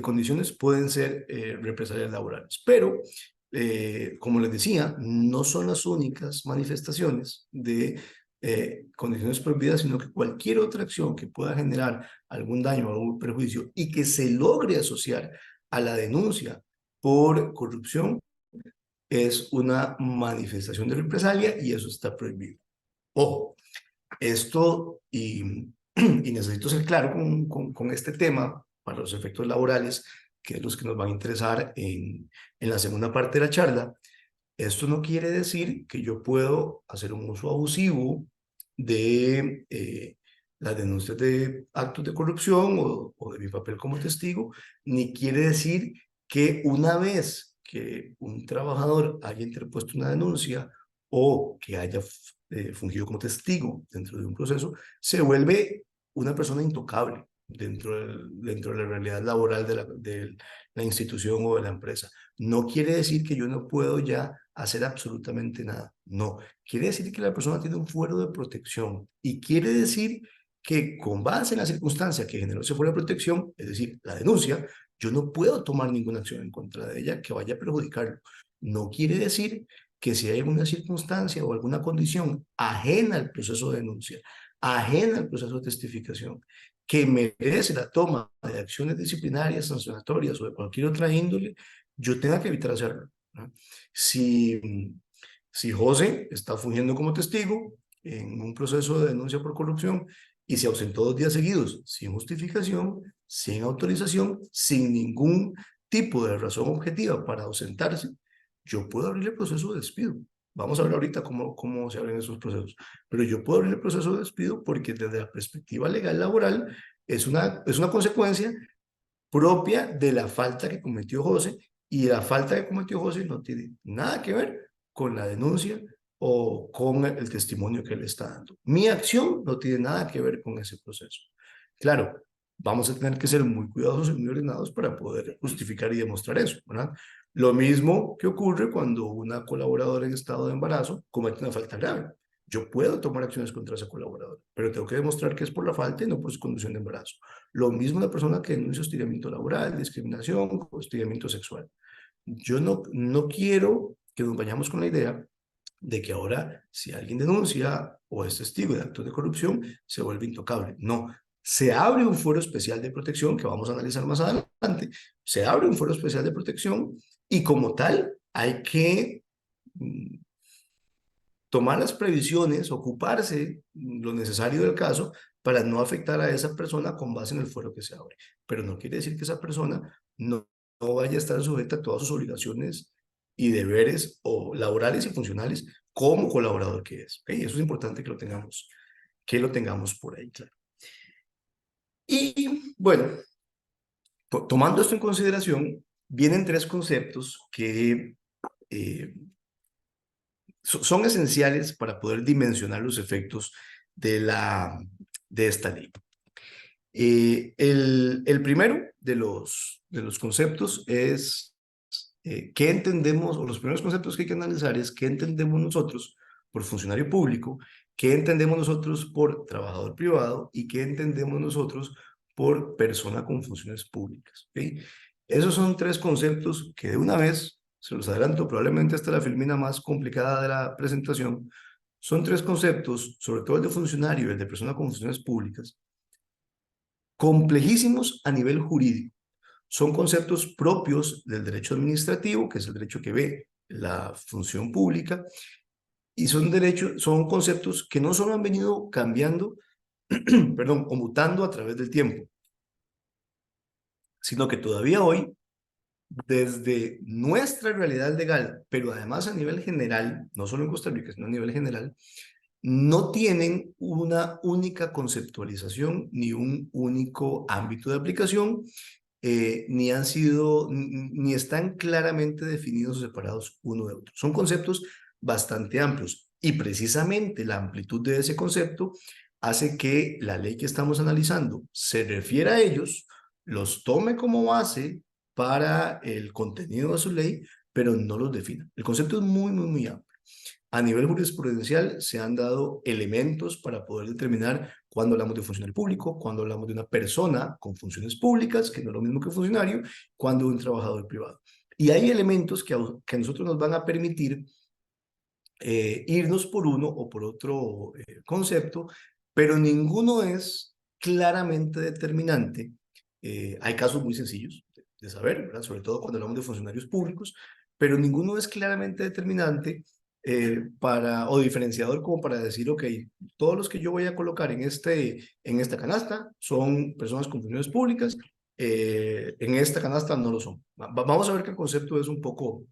condiciones pueden ser represalias laborales, pero como les decía, no son las únicas manifestaciones de condiciones prohibidas, sino que cualquier otra acción que pueda generar algún daño o algún perjuicio y que se logre asociar a la denuncia por corrupción es una manifestación de represalia y eso está prohibido. Ojo, esto, y necesito ser claro con este tema para los efectos laborales, que es los que nos van a interesar en la segunda parte de la charla. Esto no quiere decir que yo puedo hacer un uso abusivo de las denuncias de actos de corrupción o de mi papel como testigo, ni quiere decir que una vez que un trabajador haya interpuesto una denuncia o que haya fungido como testigo dentro de un proceso, se vuelve una persona intocable dentro de la realidad laboral de la institución o de la empresa. No quiere decir que yo no puedo ya hacer absolutamente nada. No, quiere decir que la persona tiene un fuero de protección y quiere decir que con base en la circunstancia que generó ese fuero de protección, es decir, la denuncia, yo no puedo tomar ninguna acción en contra de ella que vaya a perjudicarlo. No quiere decir que si hay alguna circunstancia o alguna condición ajena al proceso de denuncia, ajena al proceso de testificación, que merece la toma de acciones disciplinarias, sancionatorias o de cualquier otra índole, yo tenga que evitar hacerlo, ¿no? Si, si José está fungiendo como testigo en un proceso de denuncia por corrupción y se ausentó 2 días seguidos sin justificación, sin autorización, sin ningún tipo de razón objetiva para ausentarse, yo puedo abrir el proceso de despido. Vamos a ver ahorita cómo se abren esos procesos. Pero yo puedo abrir el proceso de despido porque desde la perspectiva legal laboral es una consecuencia propia de la falta que cometió José, y la falta que cometió José no tiene nada que ver con la denuncia o con el testimonio que él está dando. Mi acción no tiene nada que ver con ese proceso. Claro, vamos a tener que ser muy cuidadosos y muy ordenados para poder justificar y demostrar eso, ¿verdad? Lo mismo que ocurre cuando una colaboradora en estado de embarazo comete una falta grave. Yo puedo tomar acciones contra esa colaboradora, pero tengo que demostrar que es por la falta y no por su condición de embarazo. Lo mismo una persona que denuncia hostigamiento laboral, discriminación, hostigamiento sexual. Yo no quiero que nos vayamos con la idea de que ahora si alguien denuncia o es testigo de actos de corrupción, se vuelve intocable. No, se abre un foro especial de protección que vamos a analizar más adelante. Se abre un foro especial de protección y como tal hay que tomar las previsiones, ocuparse lo necesario del caso para no afectar a esa persona con base en el fuero que se abre. Pero no quiere decir que esa persona no vaya a estar sujeta a todas sus obligaciones y deberes o laborales y funcionales como colaborador que es. ¿Okay? Eso es importante que lo tengamos por ahí, claro. Y bueno, tomando esto en consideración, vienen 3 conceptos que eh, son esenciales para poder dimensionar los efectos de esta ley. El primero de los conceptos es qué entendemos, o los primeros conceptos que hay que analizar es qué entendemos nosotros por funcionario público, qué entendemos nosotros por trabajador privado y qué entendemos nosotros por persona con funciones públicas. ¿Okay? Esos son 3 conceptos que de una vez, se los adelanto, probablemente esta es la filmina más complicada de la presentación. Son 3 conceptos, sobre todo el de funcionario y el de persona con funciones públicas, complejísimos a nivel jurídico. Son conceptos propios del derecho administrativo, que es el derecho que ve la función pública, y son conceptos que no solo han venido cambiando, perdón, o mutando a través del tiempo, sino que todavía hoy, desde nuestra realidad legal, pero además a nivel general, no solo en Costa Rica, sino a nivel general, no tienen una única conceptualización ni un único ámbito de aplicación, ni están claramente definidos o separados uno de otro. Son conceptos bastante amplios y precisamente la amplitud de ese concepto hace que la ley que estamos analizando se refiera a ellos, los tome como base para el contenido de su ley, pero no los defina. El concepto es muy, muy, muy amplio. A nivel jurisprudencial se han dado elementos para poder determinar cuando hablamos de funcionario público, cuando hablamos de una persona con funciones públicas, que no es lo mismo que funcionario, cuando de un trabajador privado. Y hay elementos que a nosotros nos van a permitir irnos por uno o por otro concepto, pero ninguno es claramente determinante. Hay casos muy sencillos de saber, ¿verdad? Sobre todo cuando hablamos de funcionarios públicos, pero ninguno es claramente determinante o diferenciador como para decir, ok, todos los que yo voy a colocar en esta canasta son personas con funciones públicas, en esta canasta no lo son. Vamos a ver que el concepto es un poco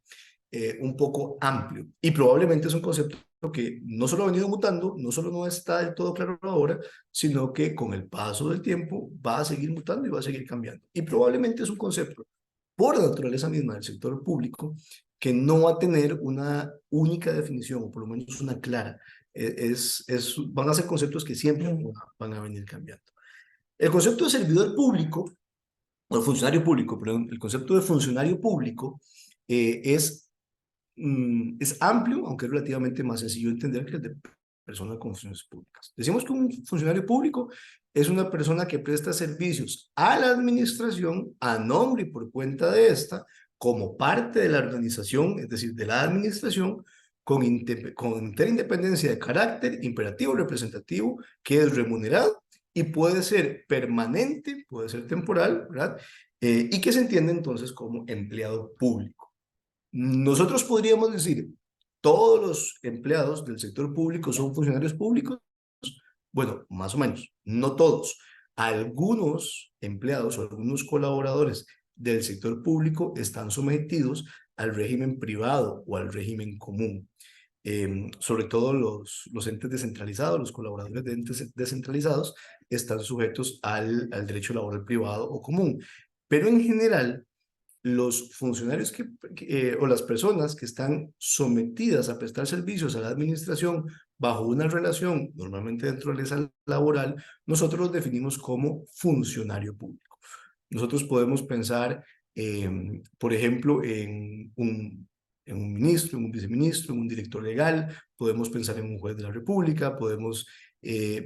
amplio y probablemente es un concepto que no solo ha venido mutando, no solo no está del todo claro ahora, sino que con el paso del tiempo va a seguir mutando y va a seguir cambiando. Y probablemente es un concepto, por la naturaleza misma del sector público, que no va a tener una única definición, o por lo menos una clara. Van a ser conceptos que siempre van a venir cambiando. El concepto de servidor público, o funcionario público, perdón, el concepto de funcionario público es amplio, aunque es relativamente más sencillo de entender que el de persona con funciones públicas. Decimos que un funcionario público es una persona que presta servicios a la administración a nombre y por cuenta de esta, como parte de la organización, es decir, de la administración, con entera independencia de carácter, imperativo, representativo, que es remunerado y puede ser permanente, puede ser temporal, ¿verdad? Y que se entiende entonces como empleado público. Nosotros podríamos decir, todos los empleados del sector público son funcionarios públicos. Bueno, más o menos, no todos. Algunos empleados o algunos colaboradores del sector público están sometidos al régimen privado o al régimen común. Sobre todo los entes descentralizados, los colaboradores de entes descentralizados están sujetos al derecho laboral privado o común. Pero en general, los funcionarios o las personas que están sometidas a prestar servicios a la administración bajo una relación, normalmente de naturaleza laboral, nosotros los definimos como funcionario público. Nosotros podemos pensar, por ejemplo, en un ministro, en un viceministro, en un director legal, podemos pensar en un juez de la República, podemos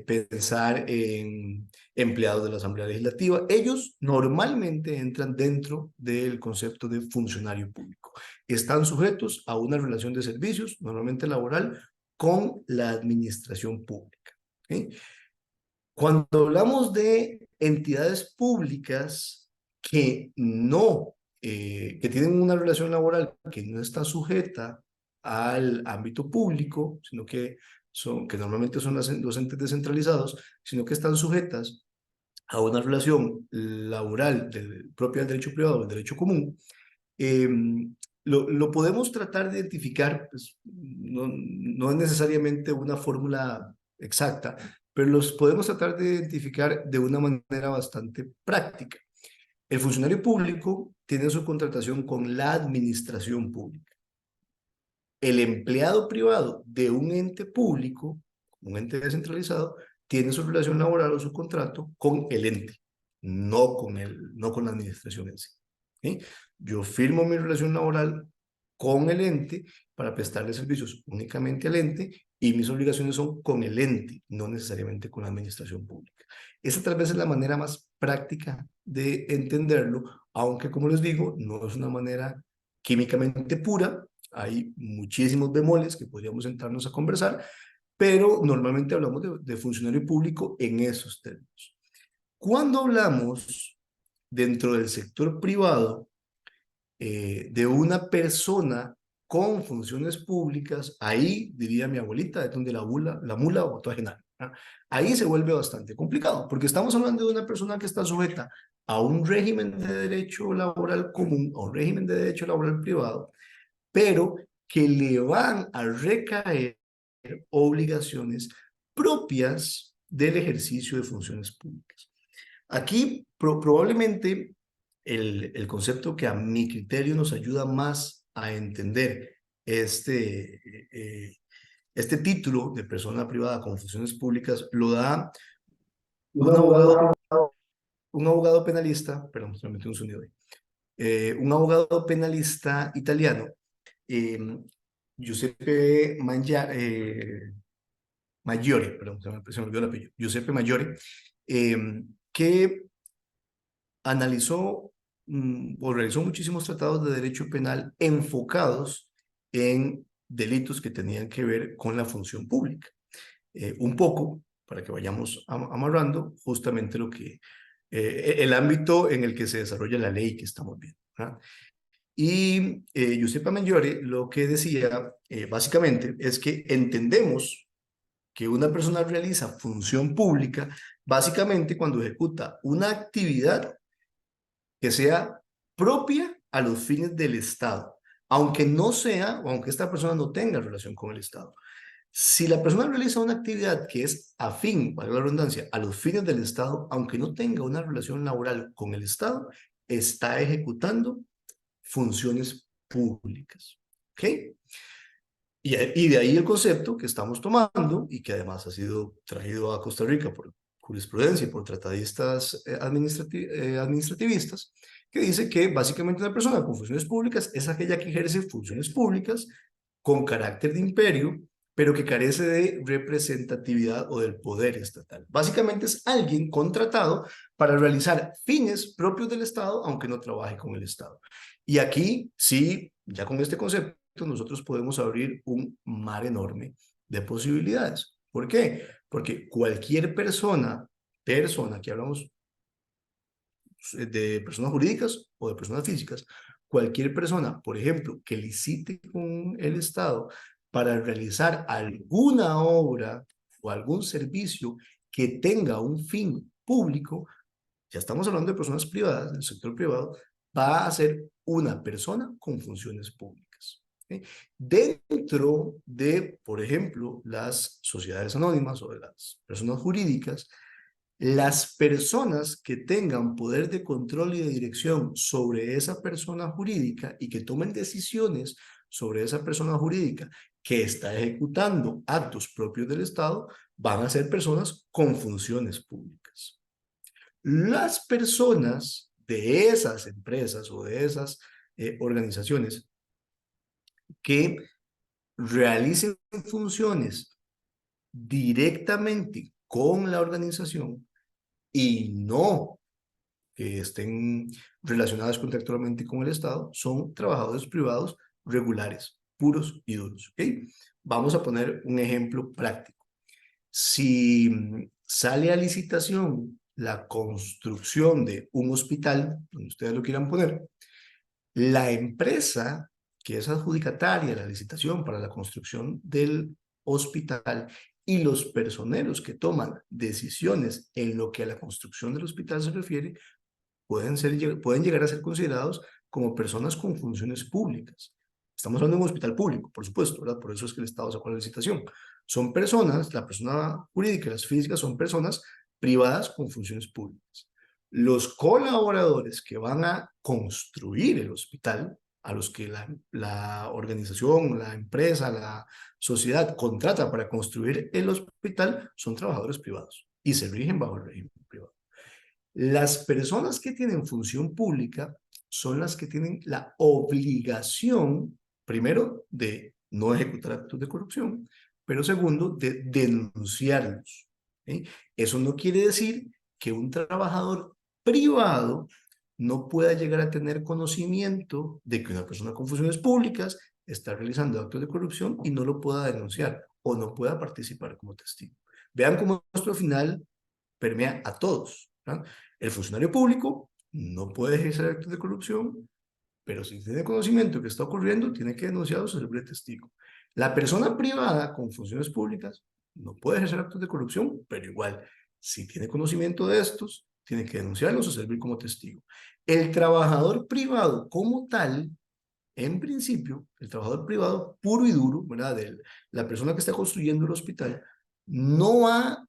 pensar en empleados de la Asamblea Legislativa. Ellos normalmente entran dentro del concepto de funcionario público. Están sujetos a una relación de servicios, normalmente laboral, con la administración pública. ¿Sí? Cuando hablamos de entidades públicas que no, que tienen una relación laboral que no está sujeta al ámbito público, sino que normalmente son los entes descentralizados, sino que están sujetas a una relación laboral propia del derecho privado, del derecho común, eh, lo podemos tratar de identificar, pues, no es necesariamente una fórmula exacta, pero los podemos tratar de identificar de una manera bastante práctica. El funcionario público tiene su contratación con la administración pública. El empleado privado de un ente público, un ente descentralizado, tiene su relación laboral o su contrato con el ente, no con la administración en sí. ¿Sí? Yo firmo mi relación laboral con el ente para prestarle servicios únicamente al ente y mis obligaciones son con el ente, no necesariamente con la administración pública. Esa tal vez es la manera más práctica de entenderlo, aunque como les digo, no es una manera químicamente pura, hay muchísimos bemoles que podríamos sentarnos a conversar, pero normalmente hablamos de funcionario público en esos términos. Cuando hablamos dentro del sector privado de una persona con funciones públicas, ahí diría mi abuelita, es donde la mula botó a Genaro. Ahí se vuelve bastante complicado, porque estamos hablando de una persona que está sujeta a un régimen de derecho laboral común, a un régimen de derecho laboral privado, pero que le van a recaer obligaciones propias del ejercicio de funciones públicas. Aquí probablemente el concepto que a mi criterio nos ayuda más a entender este título de persona privada con funciones públicas lo da un abogado, un abogado penalista, perdón, se me metió un sonido ahí, un abogado penalista italiano, eh, Giuseppe Maggiore, perdón, se me olvidó el apellido, Giuseppe Maggiore, que analizó o realizó muchísimos tratados de derecho penal enfocados en delitos que tenían que ver con la función pública. Un poco, para que vayamos amarrando justamente el ámbito en el que se desarrolla la ley que estamos viendo, ¿verdad? Y Giuseppe Maggiore lo que decía básicamente es que entendemos que una persona realiza función pública básicamente cuando ejecuta una actividad que sea propia a los fines del Estado, aunque no sea, o aunque esta persona no tenga relación con el Estado. Si la persona realiza una actividad que es afín, valga la redundancia, a los fines del Estado, aunque no tenga una relación laboral con el Estado, está ejecutando funciones públicas. ¿Ok? Y de ahí el concepto que estamos tomando y que además ha sido traído a Costa Rica por jurisprudencia y por tratadistas administrativistas, que dice que básicamente una persona con funciones públicas es aquella que ejerce funciones públicas con carácter de imperio, pero que carece de representatividad o del poder estatal. Básicamente es alguien contratado para realizar fines propios del Estado, aunque no trabaje con el Estado. Y aquí, sí, ya con este concepto, nosotros podemos abrir un mar enorme de posibilidades. ¿Por qué? Porque cualquier persona, aquí hablamos de personas jurídicas o de personas físicas, cualquier persona, por ejemplo, que licite con el Estado para realizar alguna obra o algún servicio que tenga un fin público, ya estamos hablando de personas privadas, del sector privado, va a ser una persona con funciones públicas. ¿Sí? Dentro de, por ejemplo, las sociedades anónimas o de las personas jurídicas, las personas que tengan poder de control y de dirección sobre esa persona jurídica y que tomen decisiones sobre esa persona jurídica que está ejecutando actos propios del Estado, van a ser personas con funciones públicas. Las personas de esas empresas o de esas organizaciones que realicen funciones directamente con la organización y no que estén relacionadas contractualmente con el Estado, son trabajadores privados regulares, puros y duros. ¿Okay? Vamos a poner un ejemplo práctico. Si sale a licitación la construcción de un hospital, donde ustedes lo quieran poner, la empresa que es adjudicataria de la licitación para la construcción del hospital y los personeros que toman decisiones en lo que a la construcción del hospital se refiere, pueden llegar a ser considerados como personas con funciones públicas. Estamos hablando de un hospital público, por supuesto, ¿verdad? Por eso es que el Estado sacó la licitación. Son personas, la persona jurídica y las físicas son personas privadas con funciones públicas. Los colaboradores que van a construir el hospital, a los que la organización, la empresa, la sociedad contrata para construir el hospital, son trabajadores privados y se rigen bajo el régimen privado. Las personas que tienen función pública son las que tienen la obligación, primero, de no ejecutar actos de corrupción, pero segundo, de denunciarlos. ¿Sí? Eso no quiere decir que un trabajador privado no pueda llegar a tener conocimiento de que una persona con funciones públicas está realizando actos de corrupción y no lo pueda denunciar o no pueda participar como testigo. Vean cómo esto al final permea a todos. ¿No? El funcionario público no puede ejercer actos de corrupción, pero si tiene conocimiento que está ocurriendo, tiene que denunciarlo o ser testigo. La persona privada con funciones públicas no puede ejercer actos de corrupción, pero igual, si tiene conocimiento de estos, tiene que denunciarlos o servir como testigo. El trabajador privado como tal, en principio, el trabajador privado puro y duro, ¿verdad? La persona que está construyendo el hospital, no va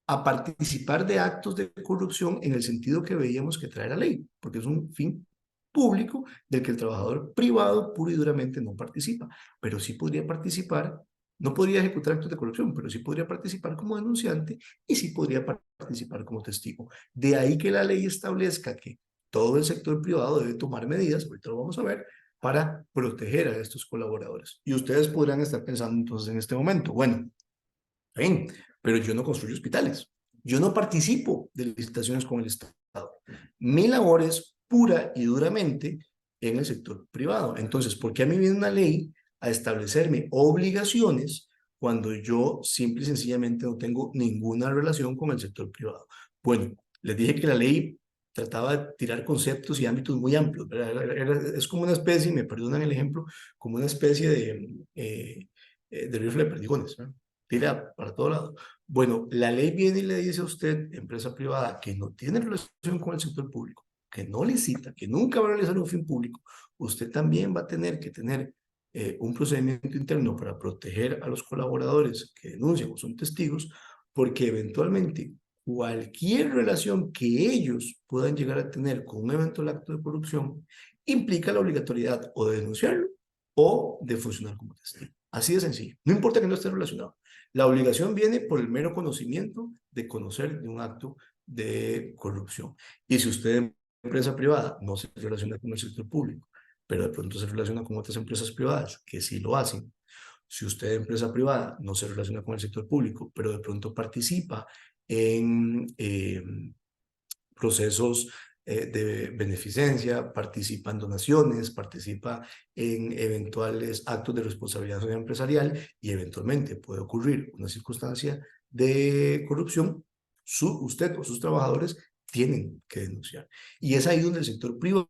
a participar de actos de corrupción en el sentido que veíamos que trae la ley, porque es un fin público del que el trabajador privado puro y duramente no participa, pero sí podría participar, no podría ejecutar actos de corrupción, pero sí podría participar como denunciante y sí podría participar como testigo. De ahí que la ley establezca que todo el sector privado debe tomar medidas, ahorita lo vamos a ver, para proteger a estos colaboradores. Y ustedes podrán estar pensando entonces en este momento, bueno, bien, pero yo no construyo hospitales. Yo no participo de licitaciones con el Estado. Mi labor es pura y duramente en el sector privado. Entonces, ¿por qué a mí viene una ley a establecerme obligaciones cuando yo simple y sencillamente no tengo ninguna relación con el sector privado? Bueno, les dije que la ley trataba de tirar conceptos y ámbitos muy amplios. Es como una especie, me perdonan el ejemplo, como una especie de rifle de perdigones, ¿no? Tira para todo lado. Bueno, la ley viene y le dice a usted, empresa privada, que no tiene relación con el sector público, que no licita, que nunca va a realizar un fin público, usted también va a tener que tener un procedimiento interno para proteger a los colaboradores que denuncian o son testigos, porque eventualmente cualquier relación que ellos puedan llegar a tener con un eventual acto de corrupción implica la obligatoriedad o de denunciarlo o de funcionar como testigo. Así de sencillo. No importa que no esté relacionado. La obligación viene por el mero conocimiento de conocer de un acto de corrupción. Y si usted, empresa privada, no se relaciona con el sector público, pero de pronto se relaciona con otras empresas privadas que sí lo hacen. Si usted, empresa privada, no se relaciona con el sector público, pero de pronto participa en procesos de beneficencia, participa en donaciones, participa en eventuales actos de responsabilidad social empresarial y eventualmente puede ocurrir una circunstancia de corrupción, usted o sus trabajadores tienen que denunciar. Y es ahí donde el sector privado,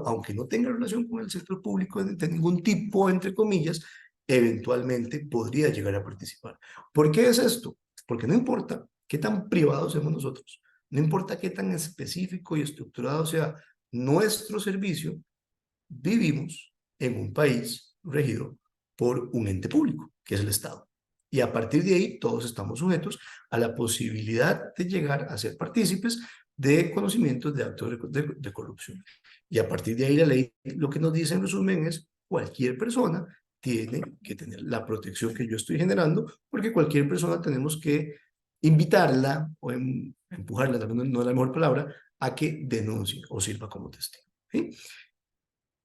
aunque no tenga relación con el sector público de ningún tipo, entre comillas, eventualmente podría llegar a participar. ¿Por qué es esto? Porque no importa qué tan privados seamos nosotros, no importa qué tan específico y estructurado sea nuestro servicio, vivimos en un país regido por un ente público, que es el Estado. Y a partir de ahí, todos estamos sujetos a la posibilidad de llegar a ser partícipes de conocimientos de actos de corrupción. Y a partir de ahí, la ley lo que nos dice en resumen es cualquier persona tiene que tener la protección que yo estoy generando, porque cualquier persona tenemos que invitarla o empujarla, también no es la mejor palabra, a que denuncie o sirva como testigo. ¿Sí?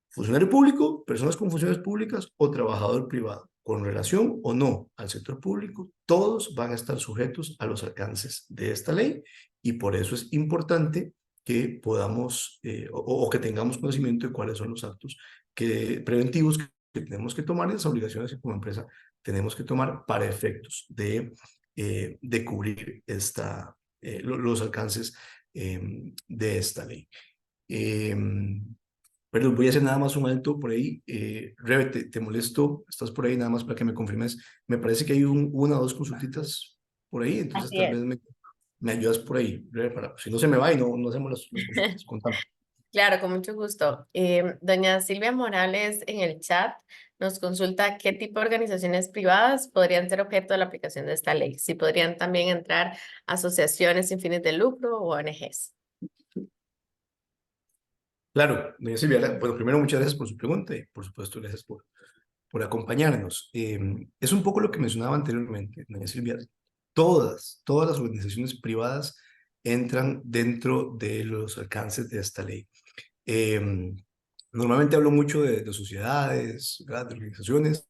Funcionario público, personas con funciones públicas o trabajador privado, con relación o no al sector público, todos van a estar sujetos a los alcances de esta ley y por eso es importante que podamos o que tengamos conocimiento de cuáles son los actos preventivos que tenemos que tomar y las obligaciones que como empresa tenemos que tomar para efectos de cubrir los alcances de esta ley. Perdón, voy a hacer nada más un alto por ahí. Rebe, te molesto, estás por ahí nada más para que me confirmes. Me parece que hay una o dos consultitas por ahí, entonces
Así
tal
es.
vez me ayudas por ahí, Rebe, si no se me va y no hacemos las consultas. Contame.
Claro, con mucho gusto. Doña Silvia Morales en el chat nos consulta qué tipo de organizaciones privadas podrían ser objeto de la aplicación de esta ley. Si podrían también entrar asociaciones sin fines de lucro o ONGs.
Claro, doña Silvia, bueno, primero muchas gracias por su pregunta y por supuesto gracias por acompañarnos. Es un poco lo que mencionaba anteriormente, doña Silvia. Todas las organizaciones privadas entran dentro de los alcances de esta ley. Eh, Normalmente hablo mucho de sociedades, ¿verdad? De organizaciones,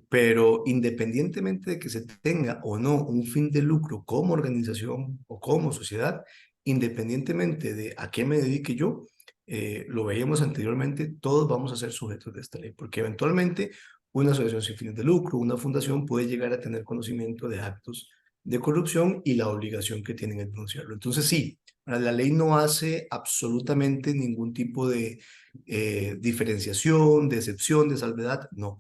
pero independientemente de que se tenga o no un fin de lucro como organización o como sociedad, independientemente de a qué me dedique yo, lo veíamos anteriormente, todos vamos a ser sujetos de esta ley, porque eventualmente una asociación sin fines de lucro, una fundación puede llegar a tener conocimiento de actos de corrupción y la obligación que tienen es denunciarlo. Entonces sí, la ley no hace absolutamente ningún tipo de diferenciación, de excepción, de salvedad, no.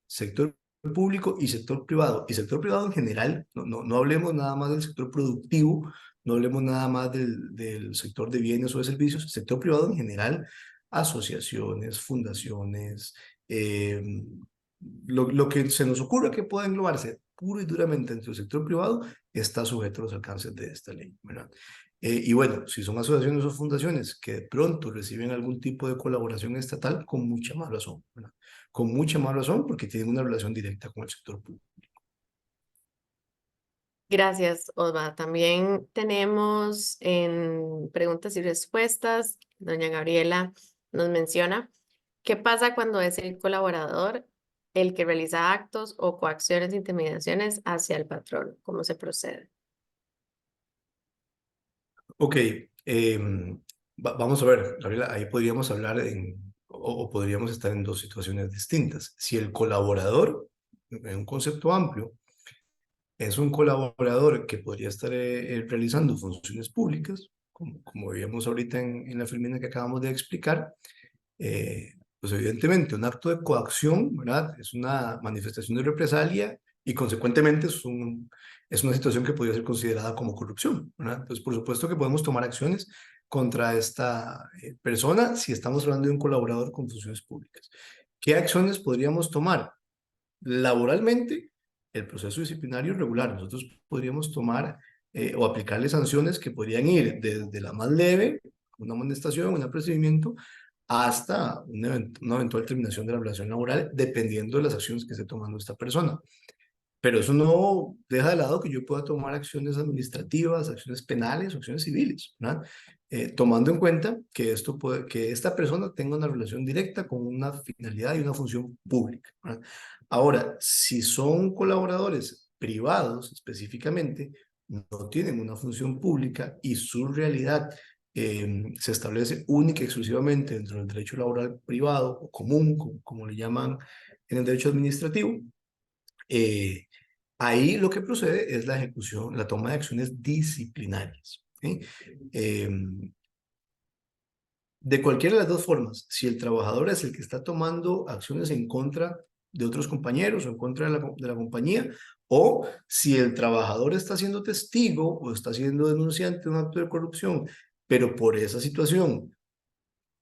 Sector público y sector privado. Y sector privado en general, no hablemos nada más del sector productivo, no hablemos nada más del sector de bienes o de servicios, sector privado en general, asociaciones, fundaciones, lo que se nos ocurra que pueda englobarse puro y duramente entre el sector privado está sujeto a los alcances de esta ley, ¿verdad? Y bueno, si son asociaciones o fundaciones que de pronto reciben algún tipo de colaboración estatal, con mucha más razón, ¿verdad? Con mucha más razón porque tienen una relación directa con el sector público.
Gracias, Osva. También tenemos en preguntas y respuestas, doña Gabriela nos menciona, ¿qué pasa cuando es el colaborador el que realiza actos o coacciones, intimidaciones hacia el patrón? ¿Cómo se procede?
Ok, vamos a ver, Gabriela, ahí podríamos hablar o podríamos estar en dos situaciones distintas. Si el colaborador, en un concepto amplio, es un colaborador que podría estar realizando funciones públicas, como veíamos ahorita en la filmina que acabamos de explicar, pues evidentemente un acto de coacción, ¿verdad? Es una manifestación de represalia y consecuentemente es una situación que podría ser considerada como corrupción, ¿verdad? Entonces, por supuesto que podemos tomar acciones contra esta persona si estamos hablando de un colaborador con funciones públicas. ¿qué acciones podríamos tomar? Laboralmente, el proceso disciplinario regular. Nosotros podríamos tomar o aplicarle sanciones que podrían ir desde la más leve, una amonestación, un apercibimiento, hasta una eventual terminación de la relación laboral, dependiendo de las acciones que esté tomando esta persona. Pero eso no deja de lado que yo pueda tomar acciones administrativas, acciones penales o acciones civiles, ¿verdad? Tomando en cuenta que, que esta persona tenga una relación directa con una finalidad y una función pública, ¿verdad? Ahora, si son colaboradores privados específicamente, no tienen una función pública y su realidad se establece única y exclusivamente dentro del derecho laboral privado o común, como le llaman en el derecho administrativo, eh, ahí lo que procede es la ejecución, la toma de acciones disciplinarias. ¿Sí? De cualquiera de las dos formas, si el trabajador es el que está tomando acciones en contra de otros compañeros o en contra de la compañía, o si el trabajador está siendo testigo o está siendo denunciante de un acto de corrupción, pero por esa situación,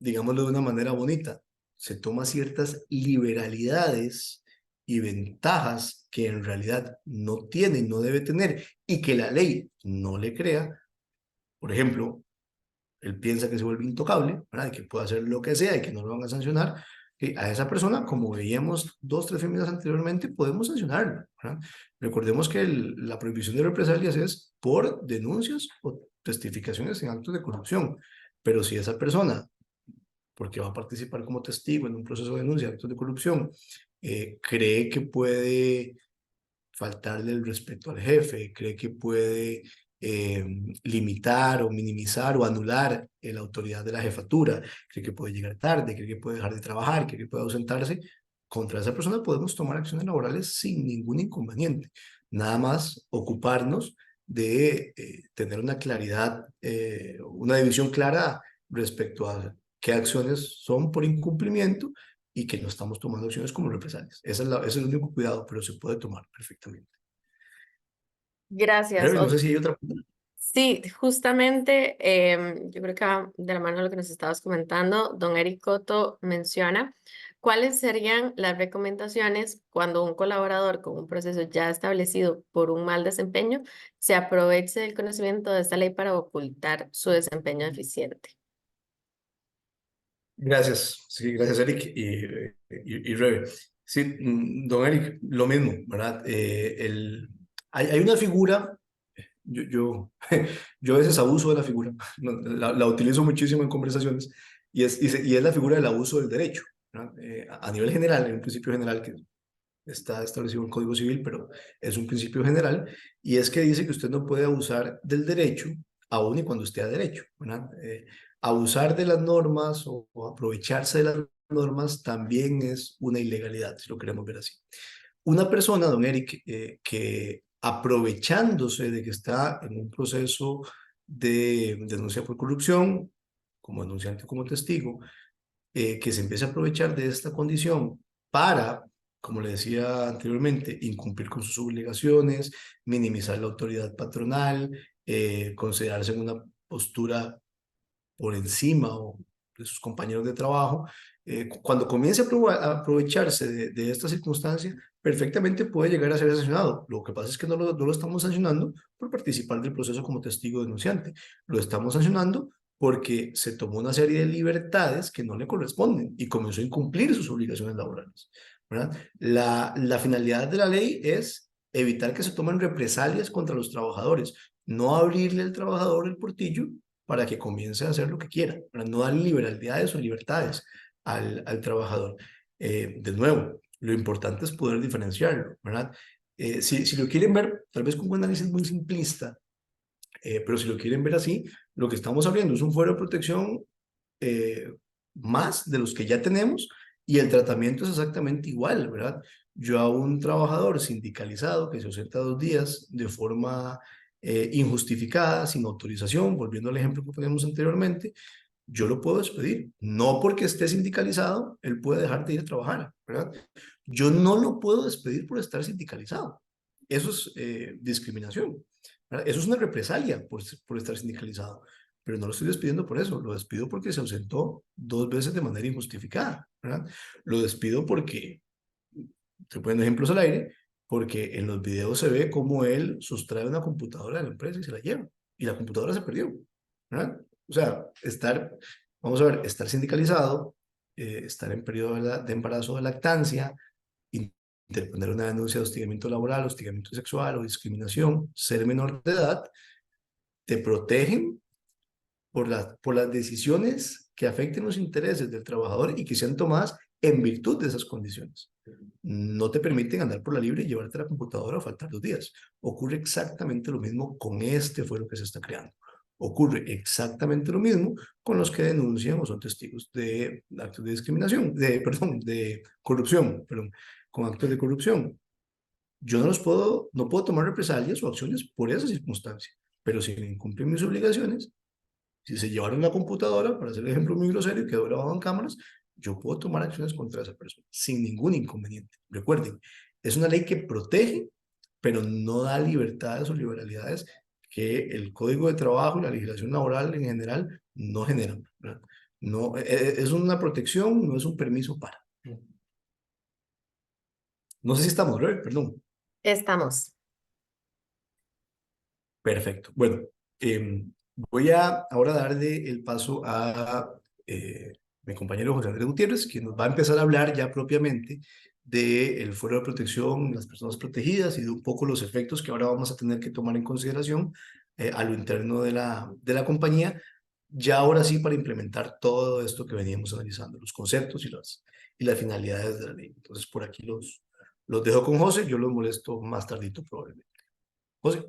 digámoslo de una manera bonita, se toma ciertas liberalidades y ventajas que en realidad no tiene, no debe tener y que la ley no le crea. Por ejemplo, él piensa que se vuelve intocable, ¿verdad? Y que puede hacer lo que sea y que no lo van a sancionar. Y a esa persona, como veíamos 2, 3 féminas anteriormente, podemos sancionarlo, ¿verdad? Recordemos que la prohibición de represalias es por denuncias o testificaciones en actos de corrupción. Pero si esa persona, porque va a participar como testigo en un proceso de denuncia de actos de corrupción, cree que puede faltarle el respeto al jefe, cree que puede eh, limitar o minimizar o anular la autoridad de la jefatura, cree que puede llegar tarde, cree que puede dejar de trabajar, cree que puede ausentarse, contra esa persona podemos tomar acciones laborales sin ningún inconveniente. Nada más ocuparnos de tener una claridad, una división clara respecto a qué acciones son por incumplimiento y que no estamos tomando acciones como represalias. Ese es el único cuidado, pero se puede tomar perfectamente.
Gracias.
Breve, no sé si hay otra pregunta.
Sí, justamente yo creo que va de la mano de lo que nos estabas comentando, don Eric Coto menciona cuáles serían las recomendaciones cuando un colaborador con un proceso ya establecido por un mal desempeño se aproveche del conocimiento de esta ley para ocultar su desempeño eficiente.
Gracias, sí, gracias Eric y Rebe. Sí, don Eric, lo mismo, ¿verdad? Hay una figura, yo, yo a veces abuso de la figura, la utilizo muchísimo en conversaciones, y es la figura del abuso del derecho, ¿verdad? A nivel general, hay un principio general que está establecido en el Código Civil, pero es un principio general, y es que dice que usted no puede abusar del derecho, aun y cuando esté a derecho, ¿verdad? Abusar de las normas o aprovecharse de las normas también es una ilegalidad, si lo queremos ver así. Una persona, don Eric, que aprovechándose de que está en un proceso de denuncia por corrupción, como denunciante, como testigo, que se empiece a aprovechar de esta condición para, como le decía anteriormente, incumplir con sus obligaciones, minimizar la autoridad patronal, considerarse en una postura por encima o de sus compañeros de trabajo, cuando comience a aprovecharse de esta circunstancia, perfectamente puede llegar a ser sancionado. Lo que pasa es que no lo estamos sancionando por participar del proceso como testigo denunciante. Lo estamos sancionando porque se tomó una serie de libertades que no le corresponden y comenzó a incumplir sus obligaciones laborales, ¿verdad? La finalidad de la ley es evitar que se tomen represalias contra los trabajadores, no abrirle al trabajador el portillo para que comience a hacer lo que quiera, para no dar liberalidades o libertades al trabajador. De nuevo, lo importante es poder diferenciarlo, ¿verdad? Si lo quieren ver, tal vez con un análisis muy simplista, pero si lo quieren ver así, lo que estamos abriendo es un fuero de protección eh, más de los que ya tenemos y el tratamiento es exactamente igual, ¿verdad? Yo a un trabajador sindicalizado que se ausenta 2 días de forma injustificada, sin autorización, volviendo al ejemplo que poníamos anteriormente, yo lo puedo despedir. No porque esté sindicalizado, él puede dejar de ir a trabajar, ¿verdad? Yo no lo puedo despedir por estar sindicalizado. Eso es discriminación, ¿verdad? Eso es una represalia por estar sindicalizado. pero no lo estoy despidiendo por eso, lo despido porque se ausentó 2 veces de manera injustificada, ¿verdad? Lo despido porque, estoy poniendo ejemplos al aire, porque en los videos se ve cómo él sustrae una computadora de la empresa y se la lleva, y la computadora se perdió, ¿verdad? O sea, vamos a ver, estar sindicalizado, estar en periodo de embarazo o de lactancia, interponer una denuncia de hostigamiento laboral, hostigamiento sexual o discriminación, ser menor de edad, te protegen por las decisiones que afecten los intereses del trabajador y que sean tomadas en virtud de esas condiciones. No te permiten andar por la libre y llevarte la computadora o faltar 2 días. Ocurre exactamente lo mismo con este fuero que se está creando. Ocurre exactamente lo mismo con los que denuncian o son testigos de actos de discriminación, perdón, de corrupción, perdón, con actos de corrupción. Yo no puedo tomar represalias o acciones por esa circunstancia, pero si incumplen mis obligaciones, si se llevaron la computadora, para hacer el ejemplo muy grosero y quedó grabado en cámaras, yo puedo tomar acciones contra esa persona sin ningún inconveniente. Recuerden, es una ley que protege, pero no da libertades o liberalidades que el Código de Trabajo y la legislación laboral en general no generan, ¿verdad? No, es una protección, no es un permiso para. No sé si estamos, ¿verdad? Perdón.
Estamos.
Perfecto. Bueno, voy a ahora darle el paso a mi compañero José Andrés Gutiérrez, quien nos va a empezar a hablar ya propiamente del Foro de Protección, las personas protegidas y de un poco los efectos que ahora vamos a tener que tomar en consideración a lo interno de la compañía, ya ahora sí para implementar todo esto que veníamos analizando, los conceptos y las finalidades de la ley. Entonces, por aquí los dejo con José, yo los molesto más tardito probablemente. José.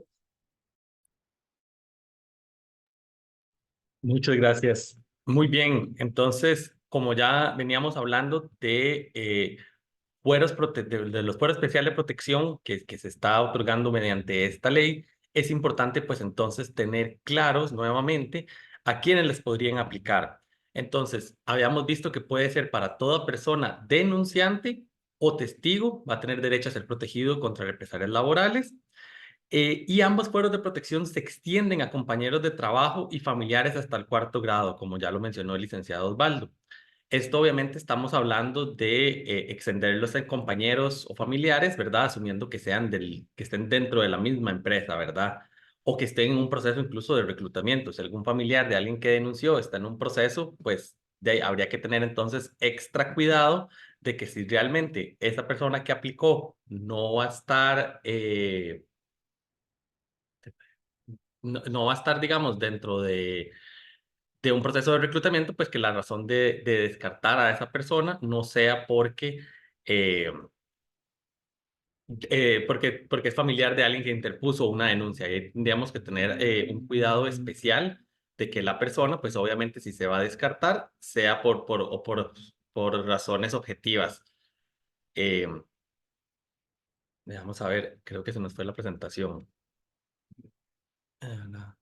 Muchas gracias. Muy bien, entonces, como ya veníamos hablando de los fueros especiales de protección que se está otorgando mediante esta ley, es importante pues entonces tener claros nuevamente a quiénes les podrían aplicar. Entonces, habíamos visto que puede ser para toda persona denunciante o testigo, va a tener derecho a ser protegido contra represalias laborales. Y ambos fueros de protección se extienden a compañeros de trabajo y familiares hasta el 4.º grado, como ya lo mencionó el licenciado Osvaldo. Esto obviamente estamos hablando de extenderlos en compañeros o familiares, ¿verdad? Asumiendo que estén dentro de la misma empresa, ¿verdad? O que estén en un proceso incluso de reclutamiento. Si algún familiar de alguien que denunció está en un proceso, pues de ahí habría que tener entonces extra cuidado de que si realmente esa persona que aplicó no va a estar no va a estar, digamos, dentro de un proceso de reclutamiento, pues que la razón de descartar a esa persona no sea eh, porque es familiar de alguien que interpuso una denuncia. Ahí tendríamos que tener un cuidado especial de que la persona, pues obviamente si se va a descartar, sea por razones objetivas. Eh, Vamos a ver, creo que se nos fue la presentación. No.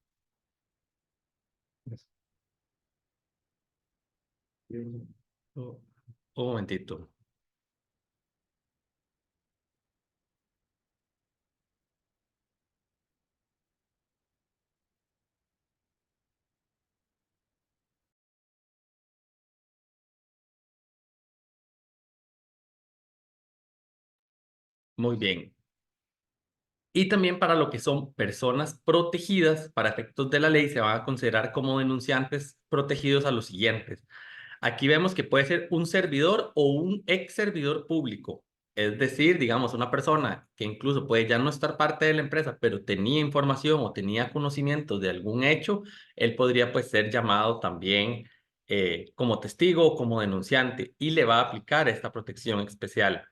Un momentito. Muy bien. Y también para lo que son personas protegidas, para efectos de la ley, se van a considerar como denunciantes protegidos a los siguientes. Aquí vemos que puede ser un servidor o un ex servidor público. Es decir, digamos, una persona que incluso puede ya no estar parte de la empresa, pero tenía información o tenía conocimiento de algún hecho, él podría pues ser llamado también como testigo o como denunciante y le va a aplicar esta protección especial.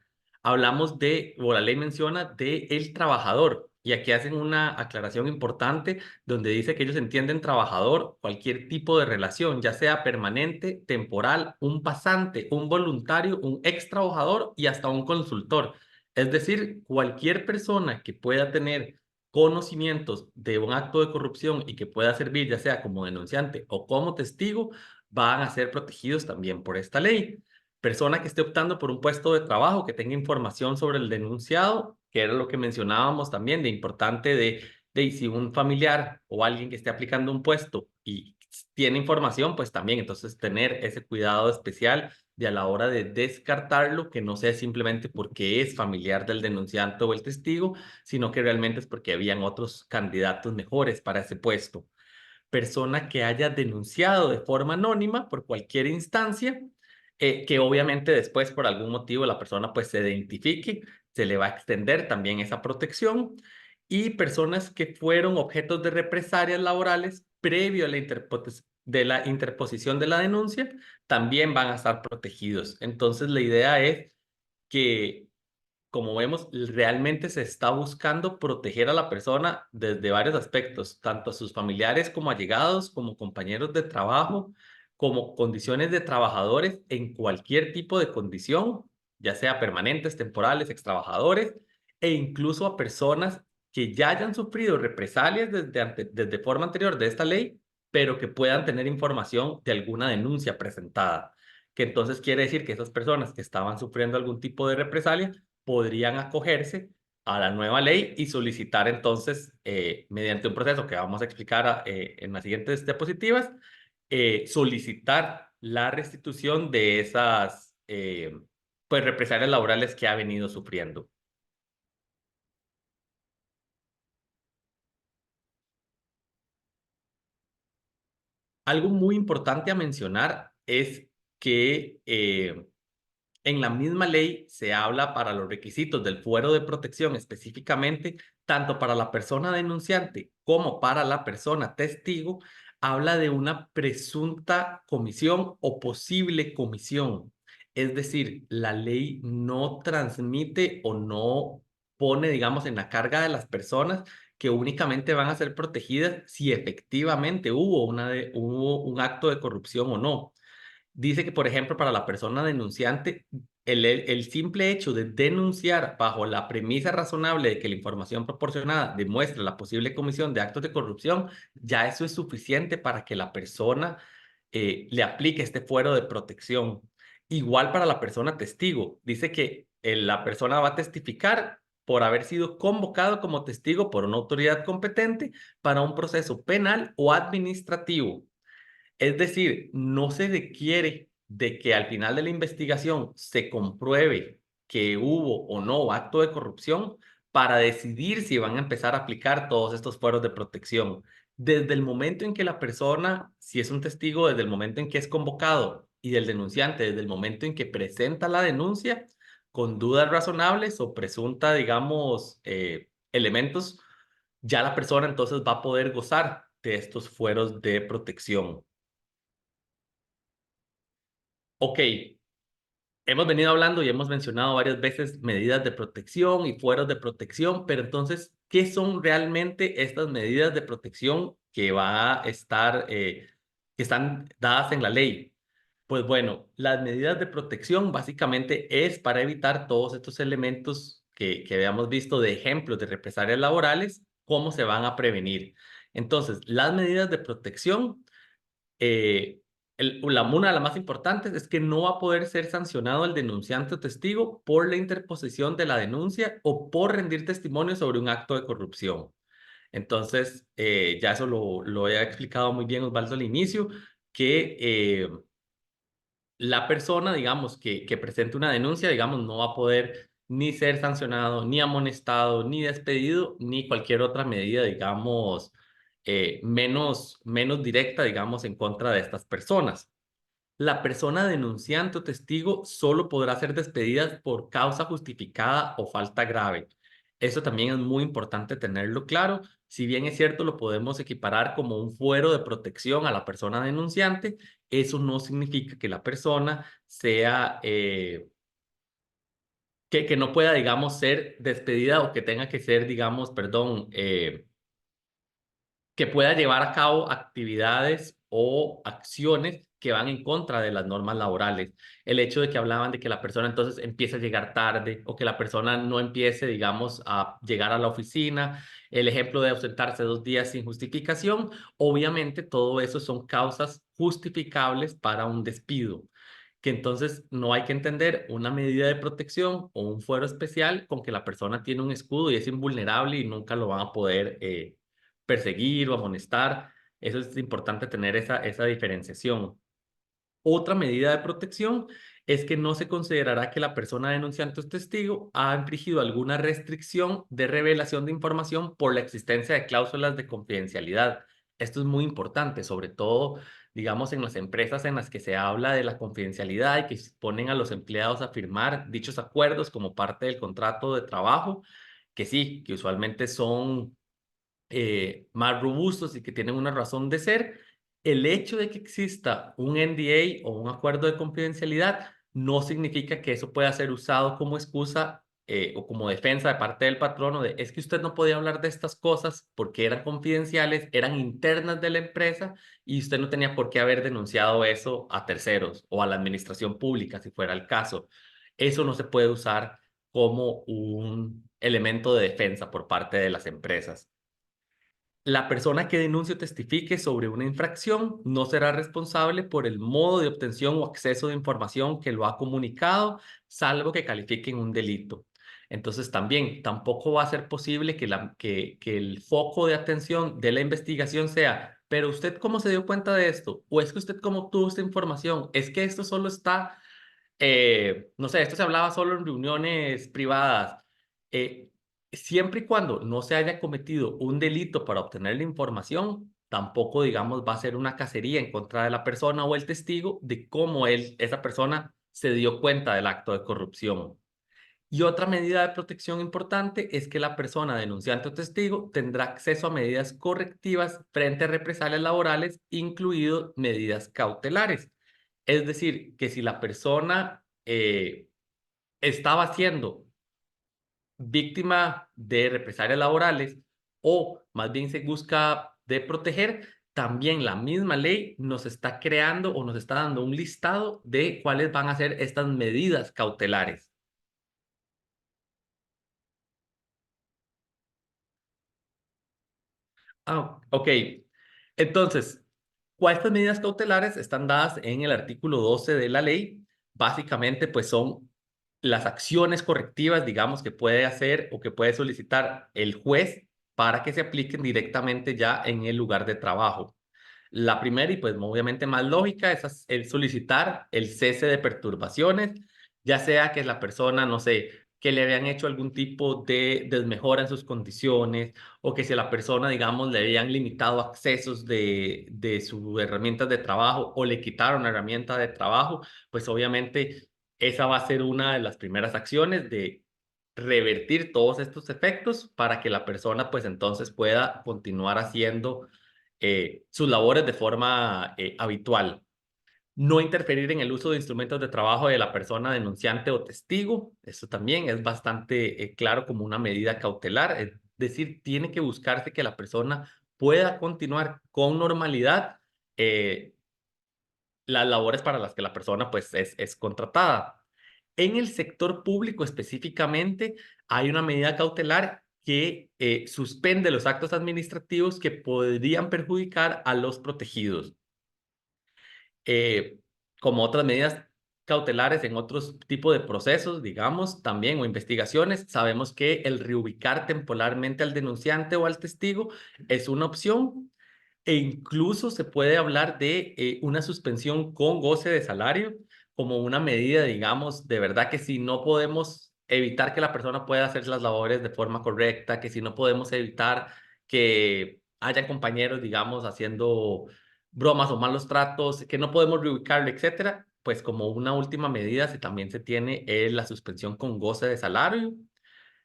Hablamos o la ley menciona de el trabajador y aquí hacen una aclaración importante donde dice que ellos entienden trabajador cualquier tipo de relación, ya sea permanente, temporal, un pasante, un voluntario, un ex trabajador y hasta un consultor. Es decir, cualquier persona que pueda tener conocimientos de un acto de corrupción y que pueda servir ya sea como denunciante o como testigo, van a ser protegidos también por esta ley. Persona que esté optando por un puesto de trabajo, que tenga información sobre el denunciado, que era lo que mencionábamos también, de importante de si un familiar o alguien que esté aplicando un puesto y tiene información, pues también, entonces tener ese cuidado especial de a la hora de descartarlo, que no sea simplemente porque es familiar del denunciante o el testigo, sino que realmente es porque habían otros candidatos mejores para ese puesto. Persona que haya denunciado de forma anónima por cualquier instancia, que obviamente después por algún motivo la persona pues se identifique, se le va a extender también esa protección. Y personas que fueron objetos de represalias laborales previo a la interposición de la denuncia, también van a estar protegidos. Entonces la idea es que, como vemos, realmente se está buscando proteger a la persona desde varios aspectos, tanto a sus familiares como allegados, como compañeros de trabajo, como condiciones de trabajadores en cualquier tipo de condición, ya sea permanentes, temporales, extrabajadores, e incluso a personas que ya hayan sufrido represalias desde forma anterior de esta ley, pero que puedan tener información de alguna denuncia presentada. Que entonces quiere decir que esas personas que estaban sufriendo algún tipo de represalia podrían acogerse a la nueva ley y solicitar entonces, mediante un proceso que vamos a explicar en las siguientes diapositivas, solicitar la restitución de esas pues represalias laborales que ha venido sufriendo. Algo muy importante a mencionar es que en la misma ley se habla para los requisitos del fuero de protección específicamente, tanto para la persona denunciante como para la persona testigo, habla de una presunta comisión o posible comisión. Es decir, la ley no transmite o no pone, digamos, en la carga de las personas que únicamente van a ser protegidas si efectivamente hubo un acto de corrupción o no. Dice que, por ejemplo, para la persona denunciante, el simple hecho de denunciar bajo la premisa razonable de que la información proporcionada demuestra la posible comisión de actos de corrupción, ya eso es suficiente para que la persona le aplique este fuero de protección. Igual para la persona testigo. Dice que la persona va a testificar por haber sido convocado como testigo por una autoridad competente para un proceso penal o administrativo. Es decir, no se requiere de que al final de la investigación se compruebe que hubo o no acto de corrupción para decidir si van a empezar a aplicar todos estos fueros de protección. Desde el momento en que la persona, si es un testigo, desde el momento en que es convocado y del denunciante, desde el momento en que presenta la denuncia, con dudas razonables o presunta, digamos, elementos, ya la persona entonces va a poder gozar de estos fueros de protección. Ok, hemos venido hablando y hemos mencionado varias veces medidas de protección y fueros de protección, pero entonces, ¿qué son realmente estas medidas de protección que va a estar, que están dadas en la ley? Pues bueno, las medidas de protección básicamente es para evitar todos estos elementos que habíamos visto de ejemplos de represalias laborales, cómo se van a prevenir. Entonces, las medidas de protección una de las más importantes es que no va a poder ser sancionado el denunciante o testigo por la interposición de la denuncia o por rendir testimonio sobre un acto de corrupción. Entonces, ya eso lo he explicado muy bien Osvaldo al inicio, que la persona, digamos, que presente una denuncia, digamos, no va a poder ni ser sancionado, ni amonestado, ni despedido, ni cualquier otra medida, digamos, menos directa, digamos, en contra de estas personas. La persona denunciante o testigo solo podrá ser despedida por causa justificada o falta grave. Eso también es muy importante tenerlo claro. Si bien es cierto, lo podemos equiparar como un fuero de protección a la persona denunciante, eso no significa que la persona sea, que no pueda, digamos, ser despedida o que tenga que ser, digamos, perdón, que pueda llevar a cabo actividades o acciones que van en contra de las normas laborales. El hecho de que hablaban de que la persona entonces empiece a llegar tarde o que la persona no empiece, digamos, a llegar a la oficina, el ejemplo de ausentarse 2 días sin justificación, obviamente todo eso son causas justificables para un despido, que entonces no hay que entender una medida de protección o un fuero especial con que la persona tiene un escudo y es invulnerable y nunca lo van a poder perseguir o amonestar. Eso es importante tener esa diferenciación. Otra medida de protección es que no se considerará que la persona denunciante o testigo ha infringido alguna restricción de revelación de información por la existencia de cláusulas de confidencialidad. Esto es muy importante, sobre todo, digamos, en las empresas en las que se habla de la confidencialidad y que ponen a los empleados a firmar dichos acuerdos como parte del contrato de trabajo, que sí, que usualmente son más robustos y que tienen una razón de ser. El hecho de que exista un NDA o un acuerdo de confidencialidad no significa que eso pueda ser usado como excusa o como defensa de parte del patrono de es que usted no podía hablar de estas cosas porque eran confidenciales, eran internas de la empresa y usted no tenía por qué haber denunciado eso a terceros o a la administración pública si fuera el caso. Eso no se puede usar como un elemento de defensa por parte de las empresas. La persona que denuncie o testifique sobre una infracción no será responsable por el modo de obtención o acceso de información que lo ha comunicado, salvo que califiquen un delito. Entonces también tampoco va a ser posible que el foco de atención de la investigación sea, pero usted cómo se dio cuenta de esto, o es que usted cómo obtuvo esta información, es que esto solo está no sé, esto se hablaba solo en reuniones privadas. Eh, Siempre y cuando no se haya cometido un delito para obtener la información, tampoco, digamos, va a ser una cacería en contra de la persona o el testigo de cómo esa persona se dio cuenta del acto de corrupción. Y otra medida de protección importante es que la persona denunciante o testigo tendrá acceso a medidas correctivas frente a represalias laborales, incluido medidas cautelares. Es decir, que si la persona estaba siendo víctima de represalias laborales o más bien se busca de proteger, también la misma ley nos está creando o nos está dando un listado de cuáles van a ser estas medidas cautelares. Ok. Entonces, estas medidas cautelares están dadas en el artículo 12 de la ley. Básicamente, pues son las acciones correctivas, digamos, que puede hacer o que puede solicitar el juez para que se apliquen directamente ya en el lugar de trabajo. La primera y pues obviamente más lógica es el solicitar el cese de perturbaciones, ya sea que la persona, no sé, que le habían hecho algún tipo de desmejora en sus condiciones o que si a la persona, digamos, le habían limitado accesos de sus herramientas de trabajo o le quitaron la herramienta de trabajo, pues obviamente esa va a ser una de las primeras acciones de revertir todos estos efectos para que la persona pues entonces pueda continuar haciendo sus labores de forma habitual. No interferir en el uso de instrumentos de trabajo de la persona denunciante o testigo. Eso también es bastante claro como una medida cautelar. Es decir, tiene que buscarse que la persona pueda continuar con normalidad las labores para las que la persona pues es contratada. En el sector público específicamente hay una medida cautelar que suspende los actos administrativos que podrían perjudicar a los protegidos. Como otras medidas cautelares en otros tipos de procesos, digamos, también o investigaciones, sabemos que el reubicar temporalmente al denunciante o al testigo es una opción e incluso se puede hablar de una suspensión con goce de salario como una medida, digamos, de verdad que si no podemos evitar que la persona pueda hacer las labores de forma correcta, que si no podemos evitar que haya compañeros, digamos, haciendo bromas o malos tratos, que no podemos reubicarlo, etcétera, pues como una última medida también se tiene la suspensión con goce de salario.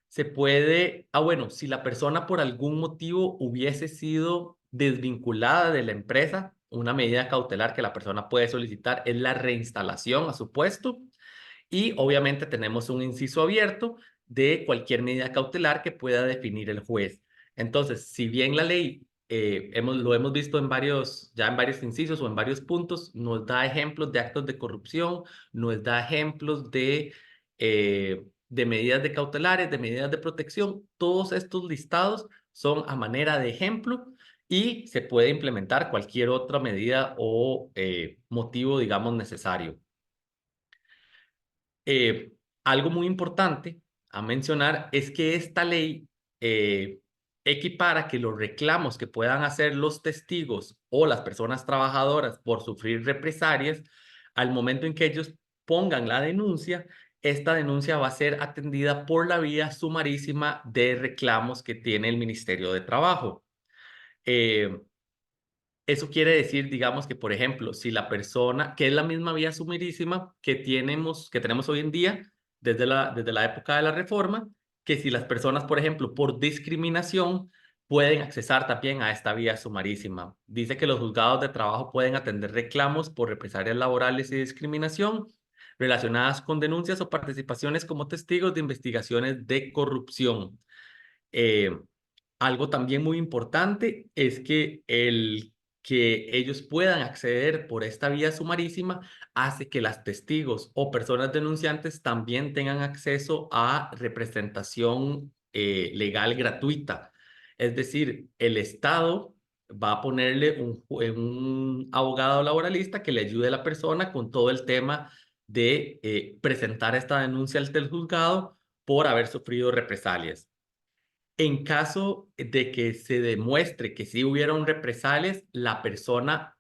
Se puede, bueno, si la persona por algún motivo hubiese sido desvinculada de la empresa, una medida cautelar que la persona puede solicitar es la reinstalación a su puesto. Y obviamente tenemos un inciso abierto de cualquier medida cautelar que pueda definir el juez. Entonces, si bien la ley lo hemos visto ya en varios incisos o en varios puntos, nos da ejemplos de actos de corrupción, nos da ejemplos de medidas de cautelares, de medidas de protección. Todos estos listados son a manera de ejemplo y se puede implementar cualquier otra medida o motivo, digamos, necesario. Eh, Algo muy importante a mencionar es que esta ley equipara que los reclamos que puedan hacer los testigos o las personas trabajadoras por sufrir represalias, al momento en que ellos pongan la denuncia, esta denuncia va a ser atendida por la vía sumarísima de reclamos que tiene el Ministerio de Trabajo. Eso quiere decir, digamos, que, por ejemplo, si la persona, que es la misma vía sumarísima que tenemos hoy en día desde la época de la reforma, que si las personas, por ejemplo, por discriminación, pueden accesar también a esta vía sumarísima. Dice que los juzgados de trabajo pueden atender reclamos por represalias laborales y discriminación relacionadas con denuncias o participaciones como testigos de investigaciones de corrupción. Eh, Algo también muy importante es que el que ellos puedan acceder por esta vía sumarísima hace que las testigos o personas denunciantes también tengan acceso a representación legal gratuita. Es decir, el Estado va a ponerle un abogado laboralista que le ayude a la persona con todo el tema de presentar esta denuncia ante el juzgado por haber sufrido represalias. En caso de que se demuestre que sí hubieron represalias, la persona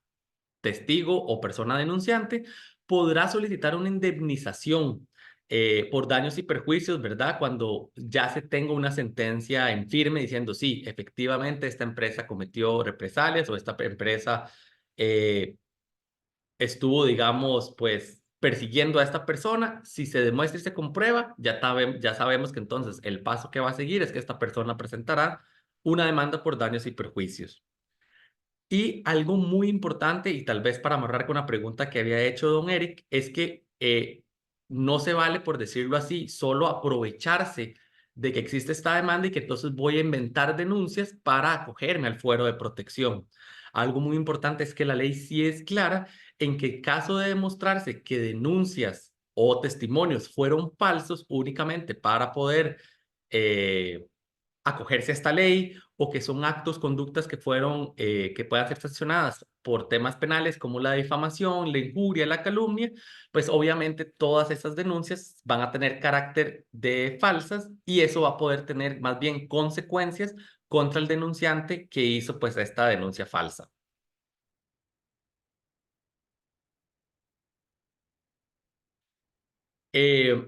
testigo o persona denunciante podrá solicitar una indemnización por daños y perjuicios, ¿verdad? Cuando ya se tenga una sentencia en firme diciendo, sí, efectivamente esta empresa cometió represalias o esta empresa eh, estuvo, digamos, pues persiguiendo a esta persona. Si se demuestra y se comprueba, ya sabemos que entonces el paso que va a seguir es que esta persona presentará una demanda por daños y perjuicios. Y algo muy importante, y tal vez para amarrar con una pregunta que había hecho don Eric, es que no se vale, por decirlo así, solo aprovecharse de que existe esta demanda y que entonces voy a inventar denuncias para acogerme al fuero de protección. Algo muy importante es que la ley sí es clara en que en caso de demostrarse que denuncias o testimonios fueron falsos únicamente para poder acogerse a esta ley o que son actos, conductas que puedan ser sancionadas por temas penales como la difamación, la injuria, la calumnia, pues obviamente todas esas denuncias van a tener carácter de falsas y eso va a poder tener más bien consecuencias contra el denunciante que hizo pues esta denuncia falsa. Eh,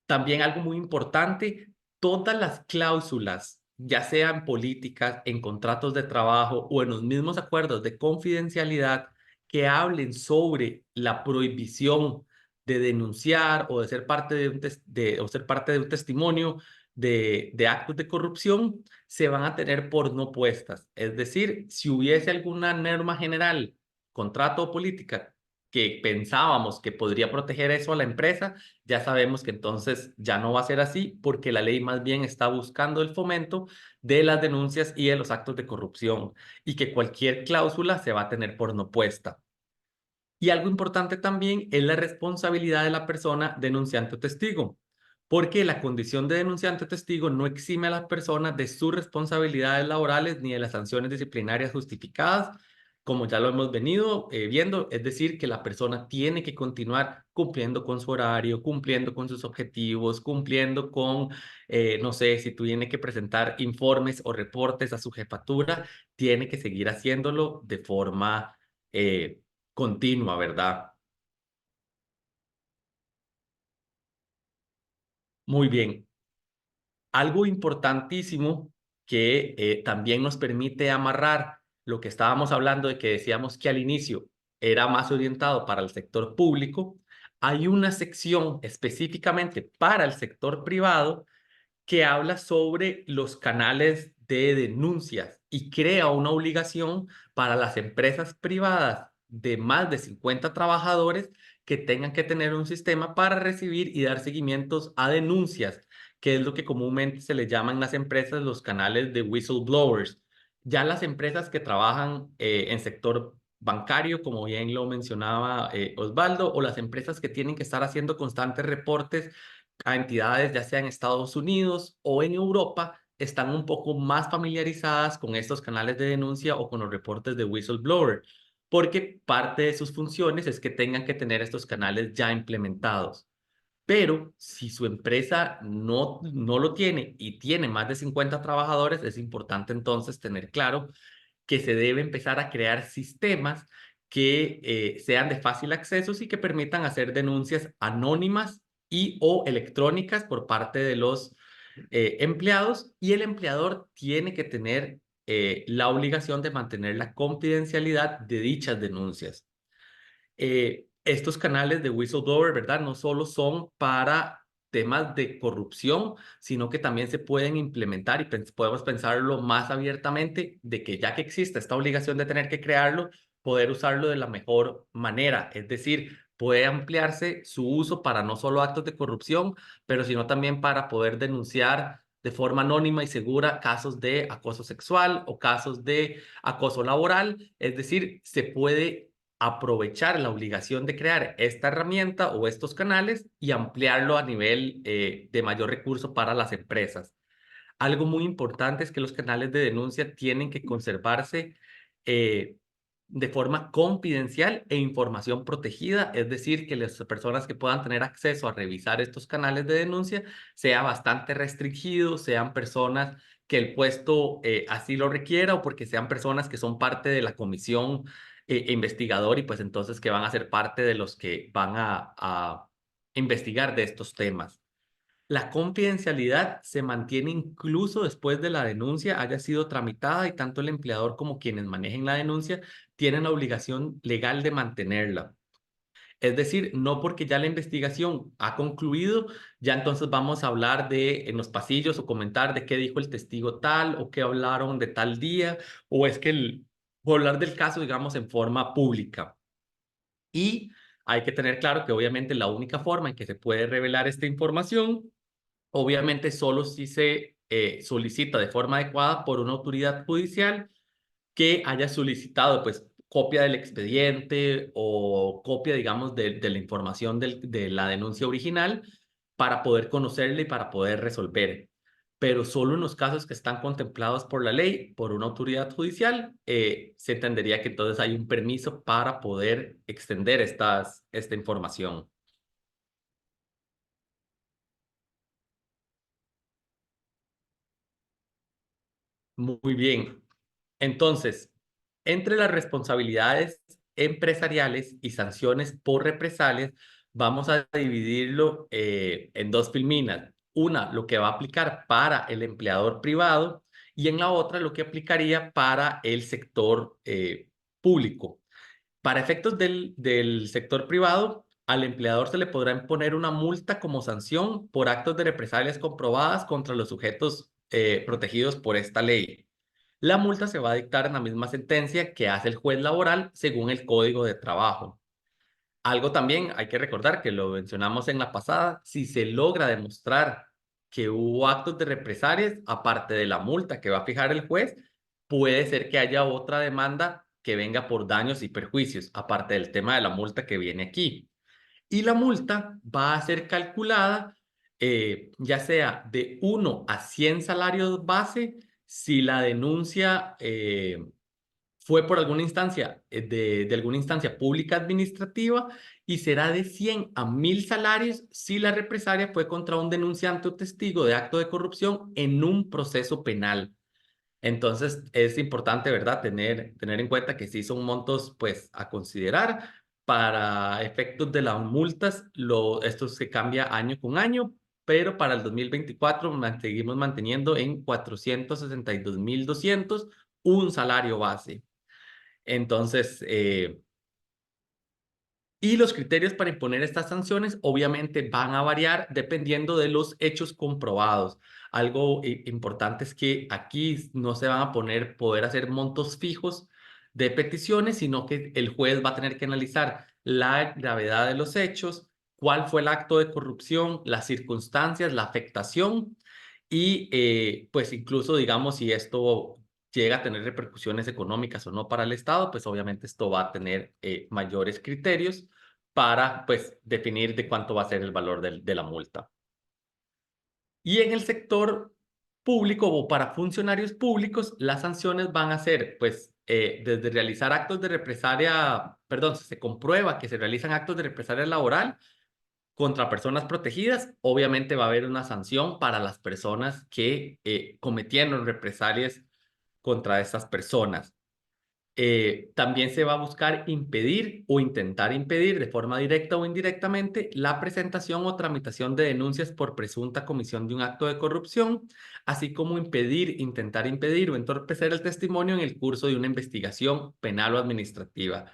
También algo muy importante, todas las cláusulas, ya sean políticas, en contratos de trabajo o en los mismos acuerdos de confidencialidad que hablen sobre la prohibición de denunciar o de ser parte o ser parte de un testimonio de actos de corrupción, se van a tener por no puestas. Es decir, si hubiese alguna norma general, contrato o política que pensábamos que podría proteger eso a la empresa, ya sabemos que entonces ya no va a ser así porque la ley más bien está buscando el fomento de las denuncias y de los actos de corrupción y que cualquier cláusula se va a tener por no puesta. Y algo importante también es la responsabilidad de la persona denunciante o testigo, porque la condición de denunciante o testigo no exime a las personas de sus responsabilidades laborales ni de las sanciones disciplinarias justificadas, como ya lo hemos venido viendo, es decir, que la persona tiene que continuar cumpliendo con su horario, cumpliendo con sus objetivos, cumpliendo con, no sé, si tiene que presentar informes o reportes a su jefatura, tiene que seguir haciéndolo de forma continua, ¿verdad? Muy bien. Algo importantísimo que también nos permite amarrar lo que estábamos hablando de que decíamos que al inicio era más orientado para el sector público, hay una sección específicamente para el sector privado que habla sobre los canales de denuncias y crea una obligación para las empresas privadas de más de 50 trabajadores que tengan que tener un sistema para recibir y dar seguimientos a denuncias, que es lo que comúnmente se le llaman las empresas los canales de whistleblowers. Ya las empresas que trabajan en sector bancario, como bien lo mencionaba Osvaldo, o las empresas que tienen que estar haciendo constantes reportes a entidades, ya sea en Estados Unidos o en Europa, están un poco más familiarizadas con estos canales de denuncia o con los reportes de whistleblower, porque parte de sus funciones es que tengan que tener estos canales ya implementados. Pero si su empresa no lo tiene y tiene más de 50 trabajadores, es importante entonces tener claro que se debe empezar a crear sistemas que sean de fácil acceso y que permitan hacer denuncias anónimas y o electrónicas por parte de los empleados, y el empleador tiene que tener la obligación de mantener la confidencialidad de dichas denuncias. Estos canales de whistleblower, ¿verdad? No solo son para temas de corrupción, sino que también se pueden implementar y podemos pensarlo más abiertamente de que ya que existe esta obligación de tener que crearlo, poder usarlo de la mejor manera. Es decir, puede ampliarse su uso para no solo actos de corrupción, pero sino también para poder denunciar de forma anónima y segura casos de acoso sexual o casos de acoso laboral. Es decir, se puede aprovechar la obligación de crear esta herramienta o estos canales y ampliarlo a nivel de mayor recurso para las empresas. Algo muy importante es que los canales de denuncia tienen que conservarse eh, de forma confidencial e información protegida, es decir, que las personas que puedan tener acceso a revisar estos canales de denuncia sea bastante restringido, sean personas que el puesto así lo requiera o porque sean personas que son parte de la comisión investigador y pues entonces que van a ser parte de los que van a investigar de estos temas. La confidencialidad se mantiene incluso después de la denuncia haya sido tramitada y tanto el empleador como quienes manejen la denuncia tienen la obligación legal de mantenerla. Es decir, no porque ya la investigación ha concluido, ya entonces vamos a hablar de en los pasillos o comentar de qué dijo el testigo tal o qué hablaron de tal día, o es que o hablar del caso, digamos, en forma pública. Y hay que tener claro que obviamente la única forma en que se puede revelar esta información obviamente solo si se solicita de forma adecuada por una autoridad judicial que haya solicitado pues copia del expediente o copia, digamos, de la información de la denuncia original para poder conocerla y para poder resolver. Pero solo en los casos que están contemplados por la ley, por una autoridad judicial, se entendería que entonces hay un permiso para poder extender esta información. Muy bien. Entonces, entre las responsabilidades empresariales y sanciones por represalias, vamos a dividirlo en dos filminas. Una, lo que va a aplicar para el empleador privado y en la otra, lo que aplicaría para el sector público. Para efectos del sector privado, al empleador se le podrá imponer una multa como sanción por actos de represalias comprobadas contra los sujetos protegidos por esta ley. La multa se va a dictar en la misma sentencia que hace el juez laboral según el Código de Trabajo. Algo también hay que recordar que lo mencionamos en la pasada, si se logra demostrar que hubo actos de represalias, aparte de la multa que va a fijar el juez, puede ser que haya otra demanda que venga por daños y perjuicios, aparte del tema de la multa que viene aquí. Y la multa va a ser calculada ya sea de 1 a 100 salarios base si la denuncia fue por alguna instancia, de alguna instancia pública administrativa, y será de 100 a 1000 salarios si la represalia fue contra un denunciante o testigo de acto de corrupción en un proceso penal. Entonces, es importante, ¿verdad?, tener en cuenta que sí son montos, pues, a considerar. Para efectos de las multas, esto se cambia año con año, pero para el 2024 seguimos manteniendo en 462.200 un salario base. Entonces, y los criterios para imponer estas sanciones obviamente van a variar dependiendo de los hechos comprobados. Algo importante es que aquí no se van a poder hacer montos fijos de peticiones, sino que el juez va a tener que analizar la gravedad de los hechos, cuál fue el acto de corrupción, las circunstancias, la afectación y pues incluso digamos si esto llega a tener repercusiones económicas o no para el Estado, pues obviamente esto va a tener mayores criterios para pues definir de cuánto va a ser el valor de la multa. Y en el sector público o para funcionarios públicos, las sanciones van a ser pues desde realizar actos de represalia, perdón, si se comprueba que se realizan actos de represalia laboral contra personas protegidas, obviamente va a haber una sanción para las personas que cometieron represalias contra estas personas. También se va a buscar impedir o intentar impedir de forma directa o indirectamente la presentación o tramitación de denuncias por presunta comisión de un acto de corrupción, así como intentar impedir o entorpecer el testimonio en el curso de una investigación penal o administrativa.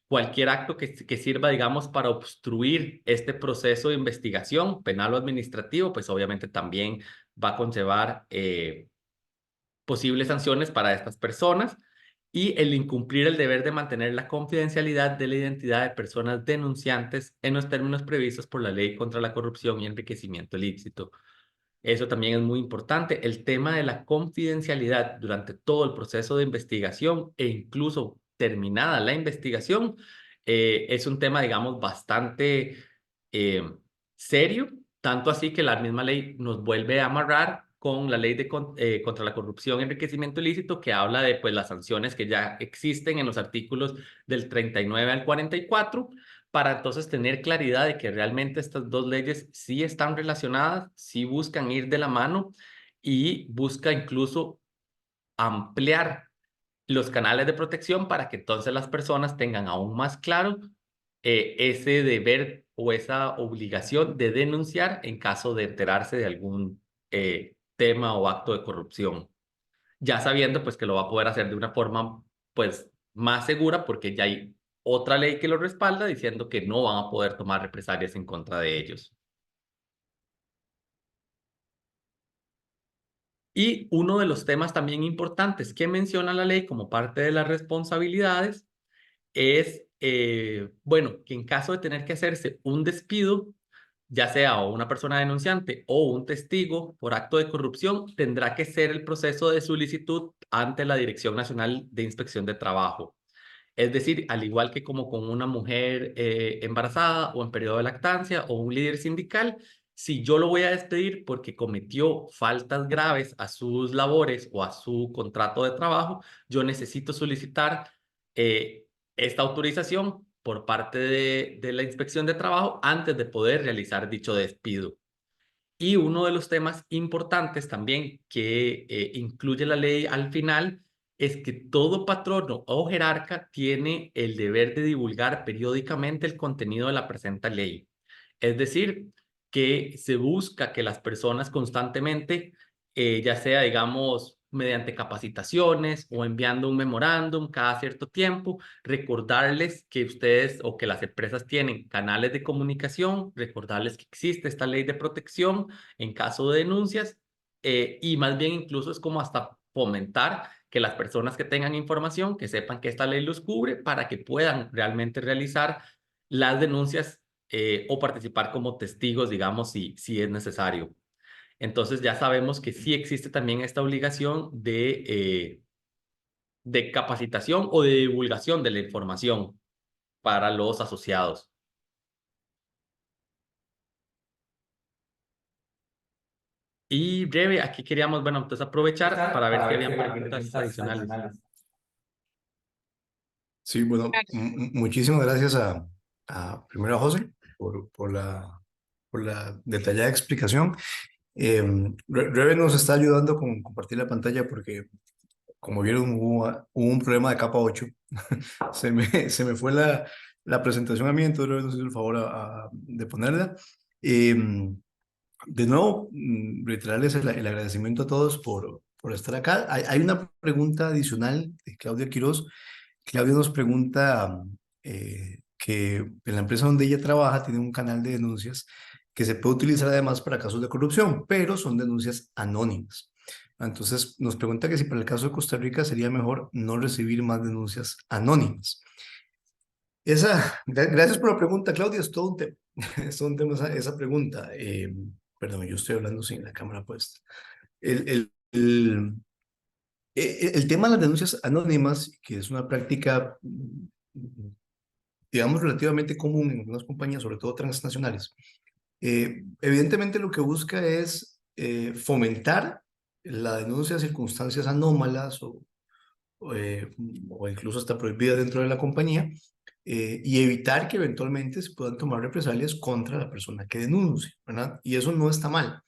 Cualquier acto que sirva, digamos, para obstruir este proceso de investigación penal o administrativo, pues obviamente también va a conllevar posibles sanciones para estas personas, y el incumplir el deber de mantener la confidencialidad de la identidad de personas denunciantes en los términos previstos por la Ley contra la Corrupción y Enriquecimiento Ilícito. Eso también es muy importante. El tema de la confidencialidad durante todo el proceso de investigación e incluso terminada la investigación es un tema, digamos, bastante eh, serio, tanto así que la misma ley nos vuelve a amarrar con la ley contra la corrupción y enriquecimiento ilícito, que habla de pues, las sanciones que ya existen en los artículos del 39 al 44, para entonces tener claridad de que realmente estas dos leyes sí están relacionadas, sí buscan ir de la mano y busca incluso ampliar los canales de protección para que entonces las personas tengan aún más claro ese deber o esa obligación de denunciar en caso de enterarse de algún tema o acto de corrupción, ya sabiendo pues que lo va a poder hacer de una forma pues más segura, porque ya hay otra ley que lo respalda diciendo que no van a poder tomar represalias en contra de ellos. Y uno de los temas también importantes que menciona la ley como parte de las responsabilidades es, bueno, que en caso de tener que hacerse un despido, ya sea o una persona denunciante o un testigo por acto de corrupción, tendrá que ser el proceso de solicitud ante la Dirección Nacional de Inspección de Trabajo. Es decir, al igual que como con una mujer embarazada o en periodo de lactancia o un líder sindical, si yo lo voy a despedir porque cometió faltas graves a sus labores o a su contrato de trabajo, yo necesito solicitar esta autorización por parte de la inspección de trabajo antes de poder realizar dicho despido. Y uno de los temas importantes también que incluye la ley al final es que todo patrono o jerarca tiene el deber de divulgar periódicamente el contenido de la presente ley. Es decir, que se busca que las personas constantemente, ya sea, digamos, mediante capacitaciones o enviando un memorándum cada cierto tiempo, recordarles que ustedes o que las empresas tienen canales de comunicación, recordarles que existe esta ley de protección en caso de denuncias, y más bien incluso es como hasta fomentar que las personas que tengan información, que sepan que esta ley los cubre para que puedan realmente realizar las denuncias o participar como testigos, digamos, si es necesario. Entonces ya sabemos que sí existe también esta obligación de capacitación o de divulgación de la información para los asociados. Y breve, aquí queríamos, bueno, entonces aprovechar para ver si habían preguntas adicionales.
Sí, bueno, muchísimas gracias primero a José por la detallada explicación. Rebe nos está ayudando con compartir la pantalla porque, como vieron, hubo un problema de capa 8. Se me fue la presentación a mí, entonces Rebe nos hizo el favor de ponerla. De nuevo, reiterarles el agradecimiento a todos por estar acá. Hay una pregunta adicional de Claudia Quiroz. Claudia nos pregunta que en la empresa donde ella trabaja tiene un canal de denuncias que se puede utilizar además para casos de corrupción, pero son denuncias anónimas. Entonces nos pregunta que si para el caso de Costa Rica sería mejor no recibir más denuncias anónimas. Gracias por la pregunta, Claudia. Es todo un tema, es todo un tema esa pregunta. Perdón, yo estoy hablando sin la cámara puesta. El tema de las denuncias anónimas, que es una práctica, digamos, relativamente común en algunas compañías, sobre todo transnacionales, evidentemente lo que busca es fomentar la denuncia de circunstancias anómalas o incluso hasta prohibidas dentro de la compañía, y evitar que eventualmente se puedan tomar represalias contra la persona que denuncie, ¿verdad? Y eso no está mal.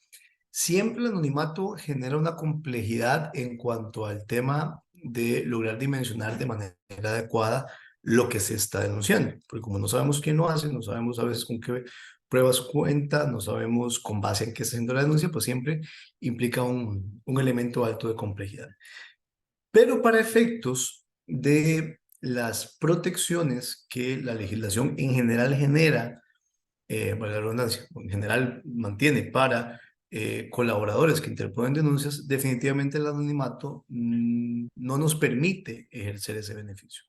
Siempre el anonimato genera una complejidad en cuanto al tema de lograr dimensionar de manera adecuada lo que se está denunciando, porque como no sabemos quién lo hace, no sabemos a veces con qué pruebas cuenta, no sabemos con base en qué está haciendo la denuncia, pues siempre implica un elemento alto de complejidad. Pero para efectos de las protecciones que la legislación en general genera, para la redundancia, en general mantiene para colaboradores que interponen denuncias, definitivamente el anonimato no nos permite ejercer ese beneficio.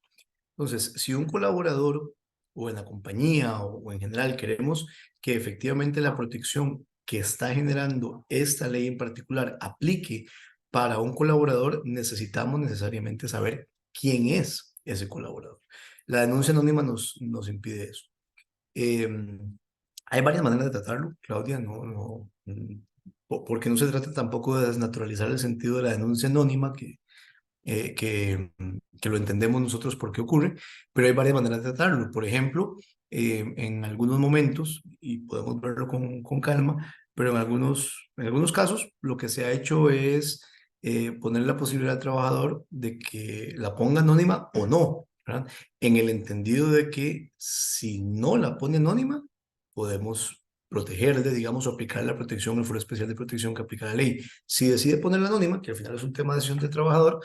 Entonces, si un colaborador o en la compañía o en general queremos que efectivamente la protección que está generando esta ley en particular aplique para un colaborador, necesitamos necesariamente saber quién es ese colaborador. La denuncia anónima nos impide eso. Hay varias maneras de tratarlo, Claudia, porque no se trata tampoco de desnaturalizar el sentido de la denuncia anónima, que lo entendemos nosotros por qué ocurre, pero hay varias maneras de tratarlo. Por ejemplo, en algunos momentos, y podemos verlo con calma, pero en algunos casos lo que se ha hecho es poner la posibilidad al trabajador de que la ponga anónima o no, ¿verdad? En el entendido de que si no la pone anónima, podemos protegerle, digamos, o aplicar la protección, el foro especial de protección que aplica la ley. Si decide ponerla anónima, que al final es un tema de decisión del trabajador,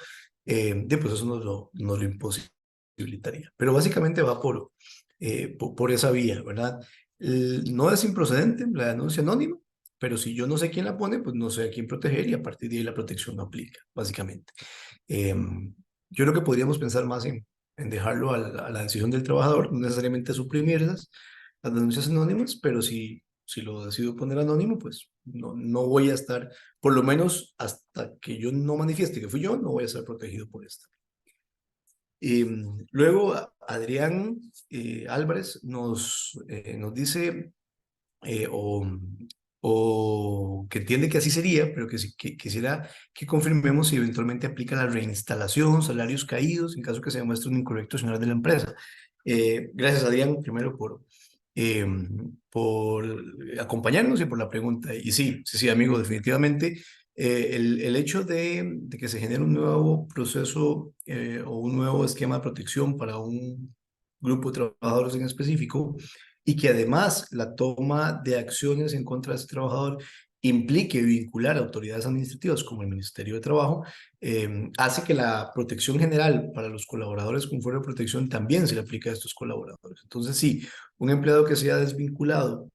pues eso nos lo imposibilitaría. Pero básicamente va por esa vía, ¿verdad? No es improcedente la denuncia anónima, pero si yo no sé quién la pone, pues no sé a quién proteger y a partir de ahí la protección no aplica, básicamente. Yo creo que podríamos pensar más en dejarlo a la decisión del trabajador, no necesariamente suprimirlas, las denuncias anónimas, pero si lo decido poner anónimo, pues no voy a estar, por lo menos hasta que yo no manifieste que fui yo, no voy a ser protegido por esta. Luego, Adrián Álvarez nos dice, eh, o, o que entiende que así sería, pero que quisiera que confirmemos si eventualmente aplica la reinstalación, salarios caídos, en caso que se demuestre un incorrecto accionar de la empresa. Gracias, Adrián, primero eh, por acompañarnos y por la pregunta. Y sí, amigo, definitivamente el hecho de que se genere un nuevo proceso o un nuevo esquema de protección para un grupo de trabajadores en específico y que además la toma de acciones en contra de ese trabajador implique vincular a autoridades administrativas como el Ministerio de Trabajo, hace que la protección general para los colaboradores con fuero de protección también se le aplique a estos colaboradores. Entonces, sí, un empleado que sea desvinculado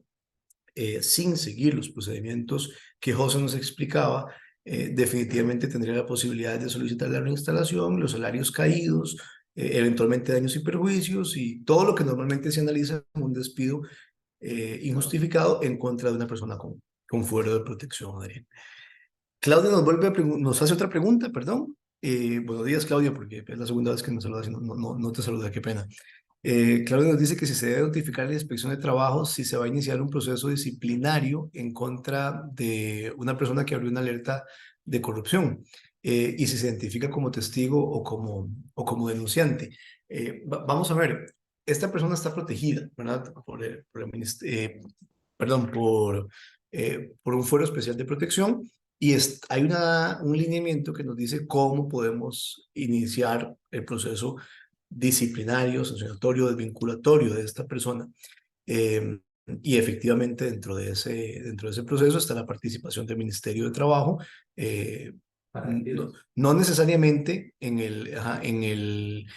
sin seguir los procedimientos que José nos explicaba, definitivamente tendría la posibilidad de solicitar la reinstalación, los salarios caídos, eventualmente daños y perjuicios y todo lo que normalmente se analiza como un despido injustificado en contra de una persona con fuero de protección, Adrián. Claudia nos hace otra pregunta, perdón. Buenos días, Claudia, porque es la segunda vez que nos saludas y no te saludé, qué pena. Claudia nos dice que si se debe notificar a la inspección de trabajo si se va a iniciar un proceso disciplinario en contra de una persona que abrió una alerta de corrupción y si se identifica como testigo o como denunciante. Vamos a ver, esta persona está protegida, ¿verdad? Perdón, por un fuero especial de protección y hay un lineamiento que nos dice cómo podemos iniciar el proceso disciplinario, sancionatorio, desvinculatorio de esta persona. Y efectivamente dentro de ese proceso está la participación del Ministerio de Trabajo, no necesariamente en el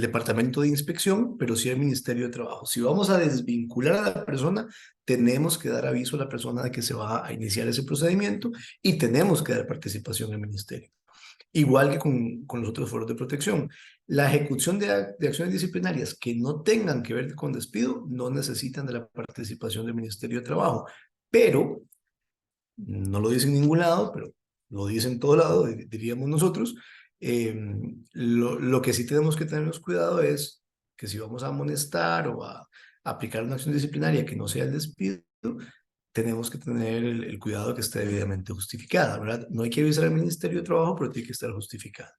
Departamento de Inspección, pero sí el Ministerio de Trabajo. Si vamos a desvincular a la persona, tenemos que dar aviso a la persona de que se va a iniciar ese procedimiento y tenemos que dar participación al Ministerio. Igual que con los otros foros de protección. La ejecución de acciones disciplinarias que no tengan que ver con despido no necesitan de la participación del Ministerio de Trabajo, pero no lo dice en ningún lado, pero lo dice en todo lado, diríamos nosotros. Lo que sí tenemos que tener cuidado es que si vamos a amonestar o a aplicar una acción disciplinaria que no sea el despido, tenemos que tener el cuidado de que esté debidamente justificada, ¿verdad? No hay que avisar al Ministerio de Trabajo, pero tiene que estar justificada.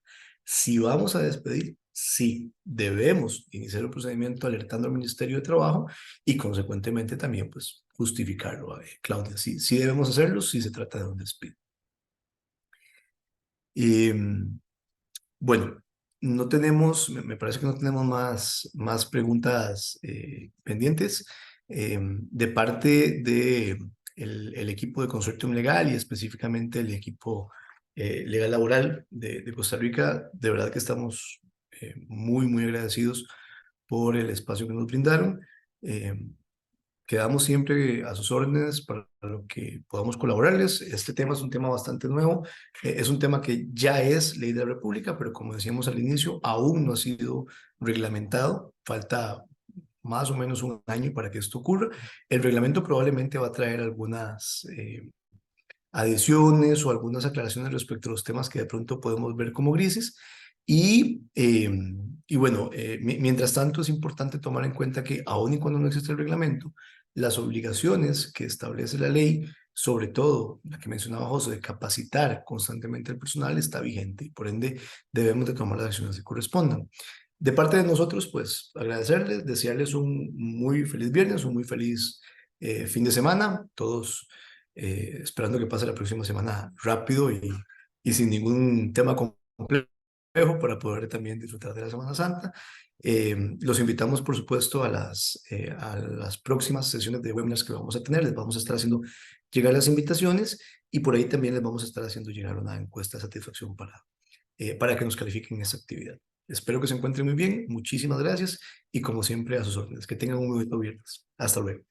Si vamos a despedir, sí, debemos iniciar el procedimiento alertando al Ministerio de Trabajo y consecuentemente también, pues, justificarlo, Claudia. Sí debemos hacerlo si se trata de un despido. Bueno, no tenemos, me parece que no tenemos más preguntas pendientes. De parte de el equipo de Consortium Legal y específicamente el equipo legal laboral de Costa Rica, de verdad que estamos muy agradecidos por el espacio que nos brindaron. Quedamos siempre a sus órdenes para lo que podamos colaborarles. Este tema es un tema bastante nuevo, es un tema que ya es ley de la República, pero como decíamos al inicio, aún no ha sido reglamentado. Falta más o menos un año para que esto ocurra. El reglamento probablemente va a traer algunas adiciones o algunas aclaraciones respecto a los temas que de pronto podemos ver como grises. Y bueno, mientras tanto es importante tomar en cuenta que aun y cuando no existe el reglamento, las obligaciones que establece la ley, sobre todo la que mencionaba José, de capacitar constantemente al personal, está vigente y por ende debemos de tomar las acciones que correspondan. De parte de nosotros, pues agradecerles, desearles un muy feliz viernes, un muy feliz fin de semana, todos esperando que pase la próxima semana rápido y sin ningún tema complejo para poder también disfrutar de la Semana Santa. Los invitamos, por supuesto, a las próximas sesiones de webinars que vamos a tener. Les vamos a estar haciendo llegar las invitaciones y por ahí también les vamos a estar haciendo llegar una encuesta de satisfacción para que nos califiquen esta actividad. Espero que se encuentren muy bien. Muchísimas gracias y como siempre a sus órdenes. Que tengan un muy buen viernes. Hasta luego.